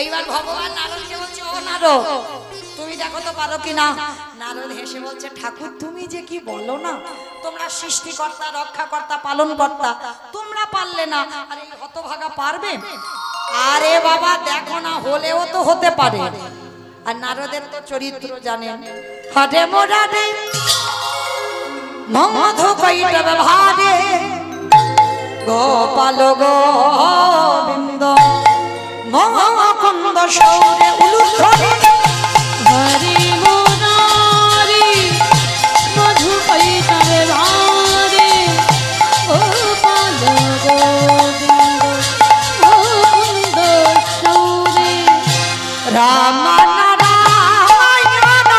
এইবার ভগবান নারদকে বলছে, ও নারদ তুমি দেখো তো পারো কিনা। নারদ হেসে বলছে, ঠাকুর তুমি যে কি বলো না, তোমরা সৃষ্টিকর্তা, রক্ষাকর্তা, পালনকর্তা, তোমরা পারলে না, আর এই হতভাগা পারবে? আরে বাবা দেখো না, হলেও তো হতে পারে। আর নারদের তো চরিত্র জানেন, হাটে মোড়াটে মধু কৈটব ভারে গোপাল গোবিন্দ মহাকুন্দ সৌরে উলুধ্বনি হরি মুরারি মধু কৈতবে ভারে গোপাল গোবিন্দ মুকুন্দ সৌরে রাম নারায়ণ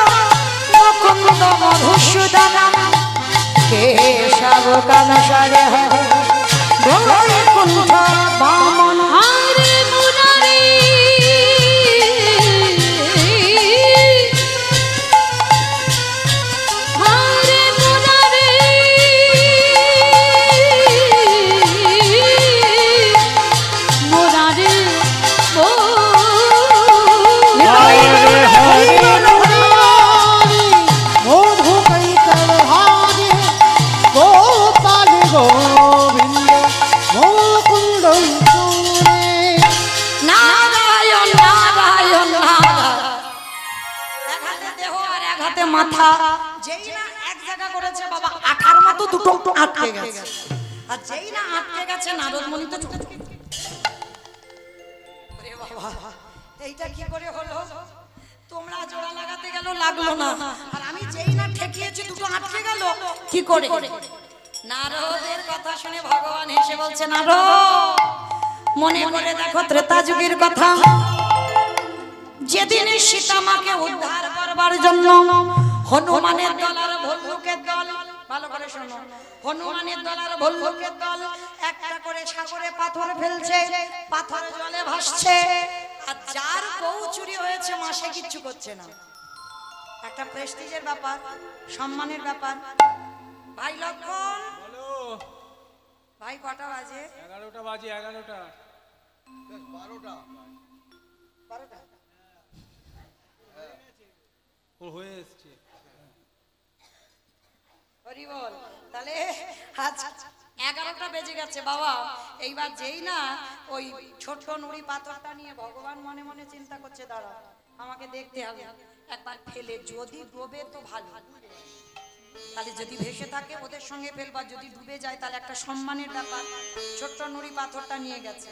মুকুন্দ মধুসূদন কেশব কানসারে বৈকুণ্ঠ বামন। হরি মুরারি হরি মুরারি মুরারি মধু কৈতব ভারে গোপাল গোবিন্দ মুকুন্দ সৌরে। নারায়ণ নারায়ণ নারায়ণ। এক হাতে দেহ আর এক হাতে মাথা, যেই না এক জায়গা করেছে বাবা, আঠার মতো দুটো আটকে গেছে। আর যেই না আটকে গেছে, নারদ মুনি তো ছুটে ছুটে। ওরে বাবা, এইটা কি করে হলো? তোমরা জোড়া লাগাতে গেল, লাগলো না, আর আমি যেই না ঠেকিয়েছি দুটো আটকে গেল। কি করে? নারদের কথা শুনে ভগবান হেসে বলছে, নারদ মনে করে দেখো ত্রেতা যুগের কথা, যেদিন সীতা মাকে উদ্ধার করবার জন্য হনুমানের দল আর ভল্লুকের দল, ভালো করে শোনো, হনুমানের দল আর ভল্লুকের দল একটা করে সাগরে পাথর ফেলছে, পাথর জলে ভাসছে, আর যার বউ চুরি হয়েছে মাসে কিচ্ছু করছে না। একটা প্রেস্টিজের ব্যাপার, সম্মানের ব্যাপার। ভাই লক্ষণ, বলো। ভাই কটা বাজে? 11টা বাজে, 11টা। 12টা। ও হয়ে এসছে। হরি বল। তাহলে আজ 11টা বেজে গেছে বাবা। এইবার যেই না ওই ছোট নুড়ি পাথরটা নিয়ে ভগবান মনে মনে চিন্তা করছে, দাঁড়া আমাকে দেখতে হবে, একবার ফেলে যদি ডোবে তো ভালো, তাহলে যদি ভেসে থাকে ওদের সঙ্গে ফেলবা, যদি ডুবে যায় তাহলে একটা সম্মানের ব্যাপার। ছোট্ট নুড়ি পাথরটা নিয়ে গেছে।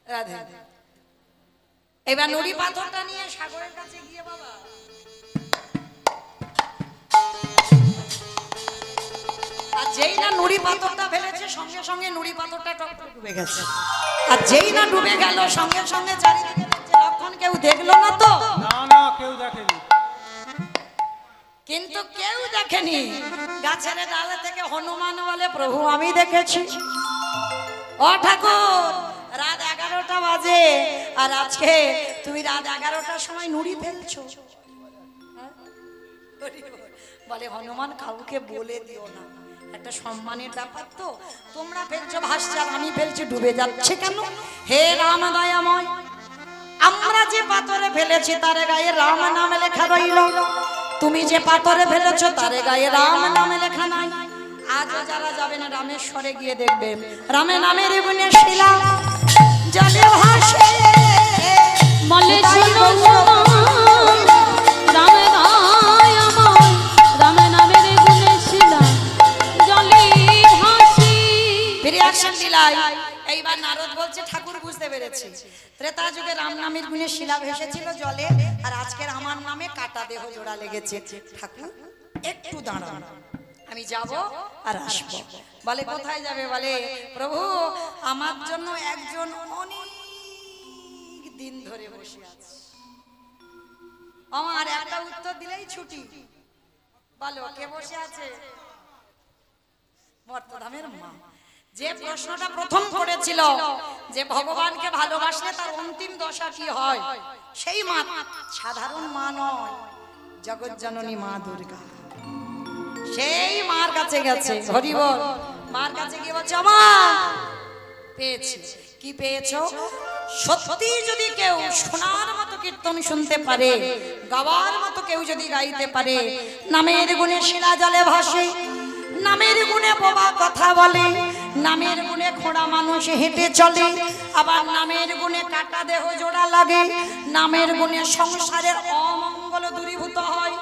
রাধে। এবার নুড়ি পাথরটা নিয়ে সাগরের কাছে গিয়ে বাবা আর যেই না নুড়ি পাথরটা ফেলেছে, সঙ্গে সঙ্গে নুড়ি পাথরটা টপটপ ডুবে গেছে। আর যেই না ডুবে গেল, সঙ্গে সঙ্গে চারিদিকে দেখছে লক্ষণ, কেউ দেখলো না তো? না না, কেউ দেখেনি। কিন্তু কেউ দেখেনি। গাছের ডালে থেকে হনুমান বলে, প্রভু আমি দেখেছি। ও ঠাকুর, রাত 11টা বাজে, আর আজকে তুমি রাত 11টার সময় নুড়ি ফেলছো? বলে হনুমান কাউকে বলে দিও না, একটা সম্মানের ব্যাপার তো। তোমরা ফেলছো ভাসছে, আর আমি ফেলছি ডুবে যাচ্ছে কেন? হে রাম দয়াময়, আমরা যে পাথরে ফেলেছি তার গায়ে রাম নাম লেখা রইল, তুমি যে পাথরে ফেলেছো তার গায়ে রাম নাম লেখা নাই। আজও যারা যাবে না রামেশ্বরে গিয়ে দেখবে রামে নামের গুণে শিলা জলে ভাসে। বলে শোনো রাম রায় আমার, রাম নামের গুণে শিলা জলে ভাসি। রিঅ্যাকশন দিলাই। এইবার নারদ বলছে, ঠাকুর বুঝতে পেরেছি, ত্রেতা যুগে রাম নামের গুণে শিলা ভেসেছিল জলে, আর আজকের আমার নামে কাটা দেহ জোড়া লেগেছে। ঠাকুর একটু দাঁড়ান, আমি যাব আর আসবো। বলে কোথায় যাবে? বলে প্রভু আমার জন্য একজন অনেক দিন ধরে বসে আছে, আমার একটা উত্তর দিলেই ছুটি। বলো কে বসে আছে? মর্তধামের মা। যে প্রশ্নটা প্রথম করেছিল যে ভগবানকে ভালোবাসলে তার অন্তিম দশা কি হয়, সেই মা সাধারণ মা নয়, জগৎ জননী মা দুর্গা সেই মার কাছে গেছে, হরি বল। মার কাছে গিয়ে বলছে মা পেয়েছি। কি পেয়েছো? সত্যি যদি কেউ শোনার মতো কীর্তন শুনতে পারে, গাওয়ার মতো কেউ যদি গাইতে পারে, নামের গুণে শিলা জলে ভাসে, নামের গুণে বাবা কথা বলে, নামের গুণে খোড়া মানুষ হেঁটে চলে, আবার নামের গুণে কাটা দেহ জোড়া লাগে, নামের গুণে সংসারের অমঙ্গল দূরীভূত হয়,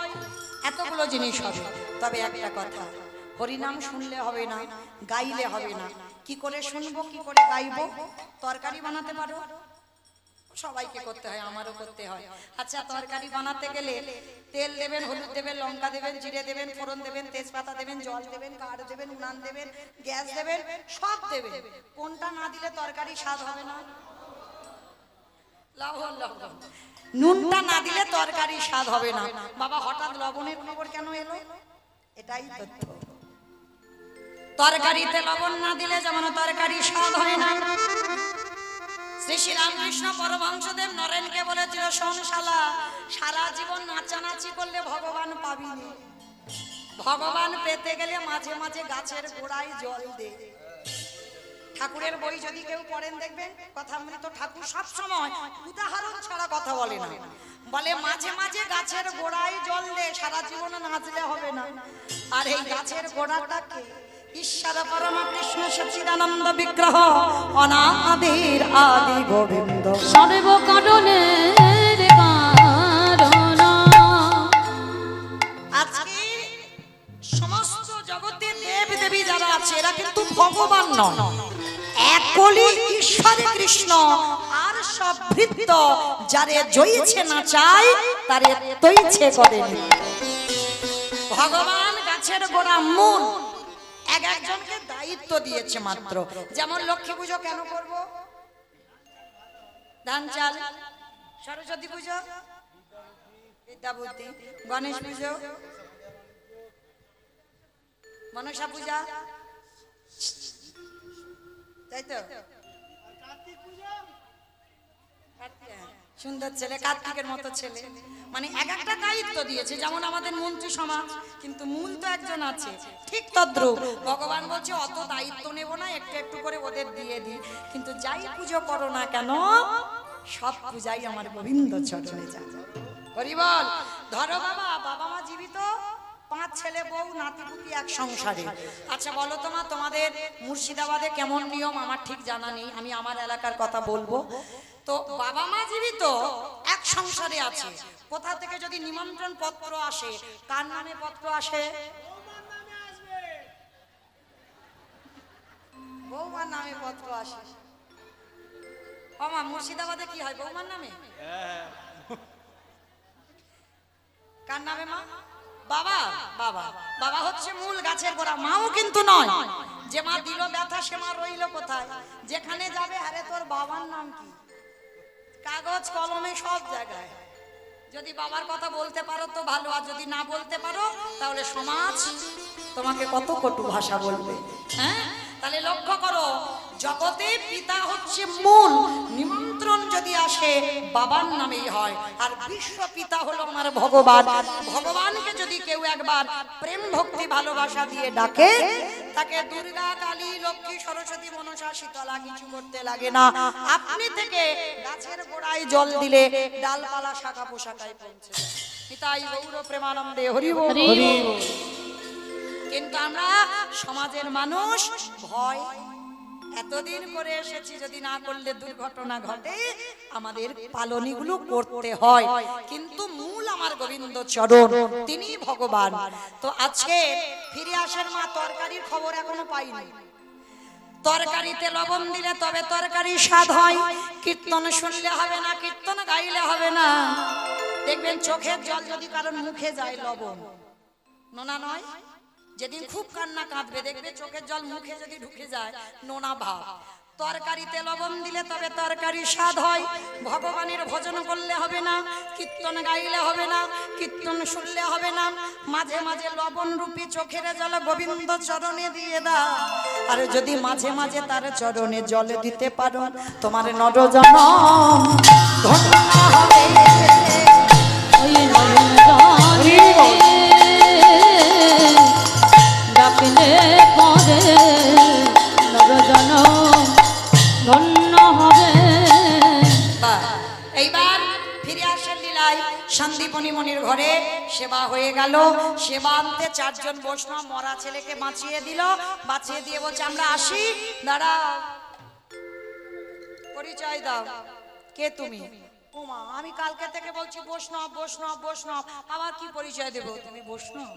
এতগুলো জিনিস হবে। তবে একটা কথা, হরিনাম শুনলে হবে না, গাইলে হবে না। কি করে শুনবো, কি করে গাইবো? তরকারি বানাতে পারো? সবাইকে করতে হয়, আমারও করতে হয়। আচ্ছা, তরকারি বানাতে গেলে তেল দেবেন, হলুদ দেবেন, লঙ্কা দেবেন, জিরে দেবেন, ফোড়ন দেবেন, তেজপাতা দেবেন, জল দেবেন, কাঠ দেবেন, উনান দেবেন, গ্যাস দেবেন, সব দেবেন। কোনটা না দিলে তরকারি স্বাদ হবে না? নুনটা না দিলে তরকারি স্বাদ হবে না। বাবা হঠাৎ লবণের খবর কেন এলো? এটাই তথ্য। তরকারিতে লবণ না দিলে যেমন তরকারি স্বাদ হয় না। শ্রী শ্রী রামকৃষ্ণ পরমহংসদেব নরেনকে বলেছিল, শোন শালা, সারা জীবন নাচানাচি করলে ভগবান পাবি না। ভগবান পেতে গেলে মাঝে মাঝে গাছের গোড়ায় জল দে। ঠাকুরের বই যদি কেউ পড়েন দেখবেন, কথামৃত ঠাকুর সব সময় উদাহরণ ছাড়া কথা বলে না, বলে মাঝে মাঝে গাছের গোড়ায় জল দে, সারা জীবন নাচলে হবে না। আর এই গাছের গোড়াটাকে ঈশ্বর পরম কৃষ্ণ সচ্চিদানন্দ বিগ্রহ অনাদির আদি গোবিন্দ সর্বকারণের কারণ। আজকে সমস্ত জগতের দেব দেবী যারা আছে এরা কিন্তু ভগবান নয়, একলি ঈশ্বর কৃষ্ণ। আর সব ভৃত্য যারে জয়ছে না চাই তারে তৈছে করে। ভগবান গাছের গোড়া, মূল। এক একজনকে দায়িত্ব দিয়েছে মাত্র। যেমন লক্ষ্মী পুজো কেন করব? ধান চাল। সরস্বতী পুজো বিদ্যা বুদ্ধি। গণেশ পুজো, মনসা পূজা, তাই তো? সুন্দর ছেলে, কার্তিকের মতো ছেলে। মানে এক একটা দায়িত্ব দিয়েছে। যেমন আমাদের মন্ত্রী সমাজ, কিন্তু মূল তো একজন আছে। ঠিক তদ্রূপ ভগবান বলছে অত দায়িত্ব নেব না, একটু একটু করে ওদের দিয়ে দিই। কিন্তু যাই পুজো করো না কেন, সব পূজাই আমার গোবিন্দ চরণে যাবে। হরি বল। ধরো বাবা, বাবা মা জীবিত, 5 ছেলে বউ নাতিপুতি এক সংসারে। আচ্ছা বলো তো মা, তোমাদের মুর্শিদাবাদে কেমন নিয়ম? আমার ঠিক জানা নেই, আমি আমার এলাকার কথা বলবো। তো বাবা মা জীবিত এক সংসারে আছে, কোথা থেকে যদি নিমন্ত্রণ পত্র আসে, কার নামে পত্র আসে? বৌমার নামে পত্র আসে। মা মুর্শিদাবাদে কি হয়? বৌমার নামে? কার নামে মা? বাবা। বাবা বাবা হচ্ছে মূল, গাছের গোড়া। মাও কিন্তু নয় যে মা দিল ব্যথা সে মা রইল কোথায়। যেখানে যাবে, আরে তোর বাবার নাম কি? কাগজ কলমে সব জায়গায়। যদি বাবার কথা বলতে পারো তো ভালো, আর যদি না বলতে পারো তাহলে সমাজ তোমাকে কত কটু ভাষা বলবে। হ্যাঁ, তাহলে লক্ষ্য করো, জগতে পিতা হচ্ছে মূল। নিমন্ত্রণ যদি আসে বাবার নামেই হয়। আর বিশ্ব পিতা হলো আমার ভগবান। ভগবানকে যদি কেউ একবার প্রেম ভক্তি ভালোবাসা দিয়ে ডাকে, তাকে দুর্গা, কালী, লক্ষ্মী, সরস্বতী, মনসা, শীতলা কিছু করতে লাগে না। আপনি থেকে গাছের গোড়ায় জল দিলে ডালপালা শাখা পোশাকায় পৌঁছে যায়। পিতাই গৌর প্রেমানন্দে হরি বল। কিন্তু আমরা সমাজের মানুষ ভয় এতদিন করে এসেছি, যদি না করলে দুর্ঘটনা ঘটে, আমাদের পালনীগুলো করতে হয়। কিন্তু মূল আমার গোবিন্দ চরণ, তিনি ভগবান। তো আজকে ফিরে আসেন মা, তরকারির খবর এখনো পাইনি। তরকারিতে লবণ দিলে তবে তরকারি স্বাদ হয়। কীর্তন শুনলে হবে না, কীর্তন গাইলে হবে না। দেখবেন চোখের জল যদি কারণ মুখে যায়, লবণ নোনা নয়। যেদিন খুব কান্না কাঁদবে, দেখবে চোখের জল মুখে যদি ঢুকে যায়, নোনা ভাব। তরকারিতে লবণ দিলে তবে তরকারি স্বাদ হয়। ভগবানের ভজন করলে হবে না, কীর্তন গাইলে হবে না, কীর্তন শুনলে হবে না। মাঝে মাঝে লবণ রূপী চোখের জল গোবিন্দ চরণে দিয়ে দাও। আর যদি মাঝে মাঝে তার চরণে জল দিতে পারো, তোমার নরজনম ধন্য হবে। ওই নয়ন সন্দীপনীমণির ঘরে সেবা হয়ে গেল। সেবা আনতে 4 জন বৈষ্ণব মরা ছেলেকে বাঁচিয়ে দিল। বাঁচিয়ে দিয়ে বলছে আমরা আসি। দাঁড়াও, পরিচয় দাও, কে তুমি? ওমা, আমি কালকে থেকে বলছি বৈষ্ণব বৈষ্ণব বৈষ্ণব, আবার কি পরিচয় দেব? তুমি বৈষ্ণব?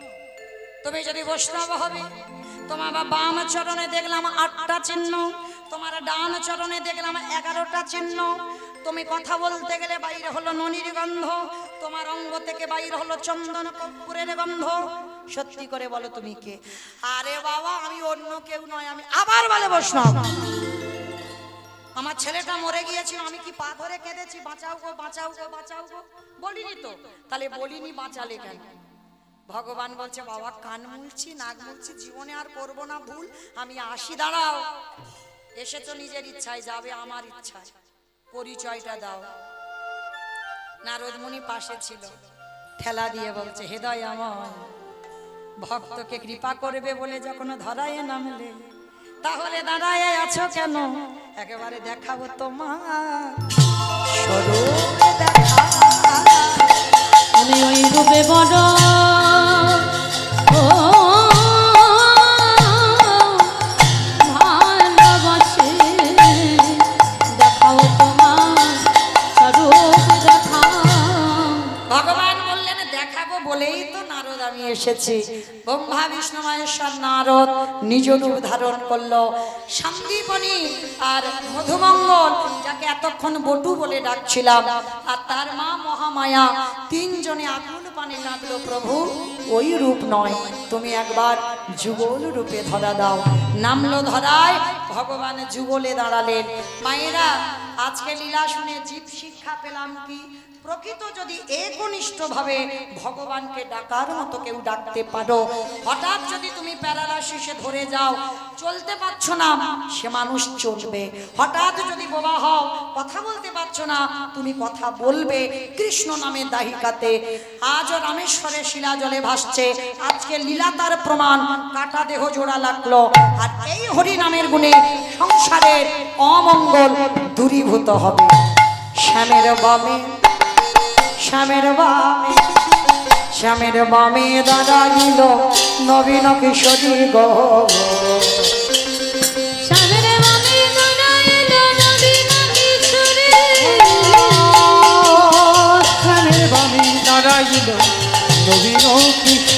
তুমি যদি বৈষ্ণব হবে, তোমার বাম চরণে দেখলাম 8টা চিহ্ন, তোমার ডান চরণে দেখলাম 11টা চিহ্ন। তুমি কথা বলতে গেলে বাইরে হলো ননির গন্ধ, তোমার অঙ্গ থেকে বাইরে হলো চন্দন কর্পূরের গন্ধ। সত্যি করে বলো তুমি কে? আরে বাবা, আমি অন্য কেউ নয়, আমি আবার বলে বৈষ্ণব। আমার ছেলেটা মরে গিয়েছিল, আমি কি পা ধরে কেঁদেছি বাঁচাও গো বাঁচাও গো বাঁচাও গো? বলিনি তো। তাহলে বলিনি, বাঁচালে কেন? ভগবান বলছে বাবা কান মুলছি নাক মুলছি, জীবনে আর করবো না ভুল, আমি আসি। দাঁড়াও, এসেছো নিজের ইচ্ছায়, যাবে আমার ইচ্ছায়, পরিচয়টা দাও। নারদ মুনি পাশে ছিল, ঠেলা দিয়ে বলছে হৃদয় আমার ভক্তকে কৃপা করবে বলে যখন ধরায় নামলে, তাহলে দাঁড়ায় আছো কেন? একেবারে দেখাবো তোমার স্বরূপ দেখা। আমি ওই রূপে বড় ভালোবাসি, দেখাও তোমার স্বরূপ দেখা। ভগবান বললেন দেখাবো বলেই তো নারদ আমি এসেছি। ব্রহ্মা বিষ্ণু মহেশ্বর নারদ নিজ রূপ ধারণ করলো। সন্দীপনী আর মধুমঙ্গল, যাকে এতক্ষণ বটু বলে ডাকছিলাম, আর তার মা মহামায়া, 3 জনে আকুল পানে কাঁদলো, প্রভু ওই রূপ নয়, তুমি একবার যুগল রূপে ধরা দাও। নামলো ধরায়, ভগবান যুগলে দাঁড়ালেন। মায়েরা, আজকে লীলা শুনে জীব শিক্ষা পেলাম কি? প্রকৃত যদি একনিষ্ঠভাবে ভগবানকে ডাকার মতো কেউ ডাকতে পারো, হঠাৎ যদি তুমি প্যারালাইসিসে ধরে যাও, চলতে পারছো না, সে মানুষ চলবে। হঠাৎ যদি বোবা হও, কথা বলতে পারছো না, তুমি কথা বলবে কৃষ্ণ নামের দাহিকাতে। আজও রামেশ্বরে শিলা জলে ভাসছে, আজকে লীলা তার প্রমাণ। কাটা দেহ জোড়া লাগলো, আর এই হরি নামের গুণে সংসারের অমঙ্গল দূরীভূত হবে। শ্যামের বামে শ্যামের বামে শ্যামের বামে দাঁড়াইল নবীন কিশোরী গো। শ্যামের বামে দাঁড়াইল নবীন কিশোরী, শ্যামের বামে দাঁড়াইল নবীন কিশোরী।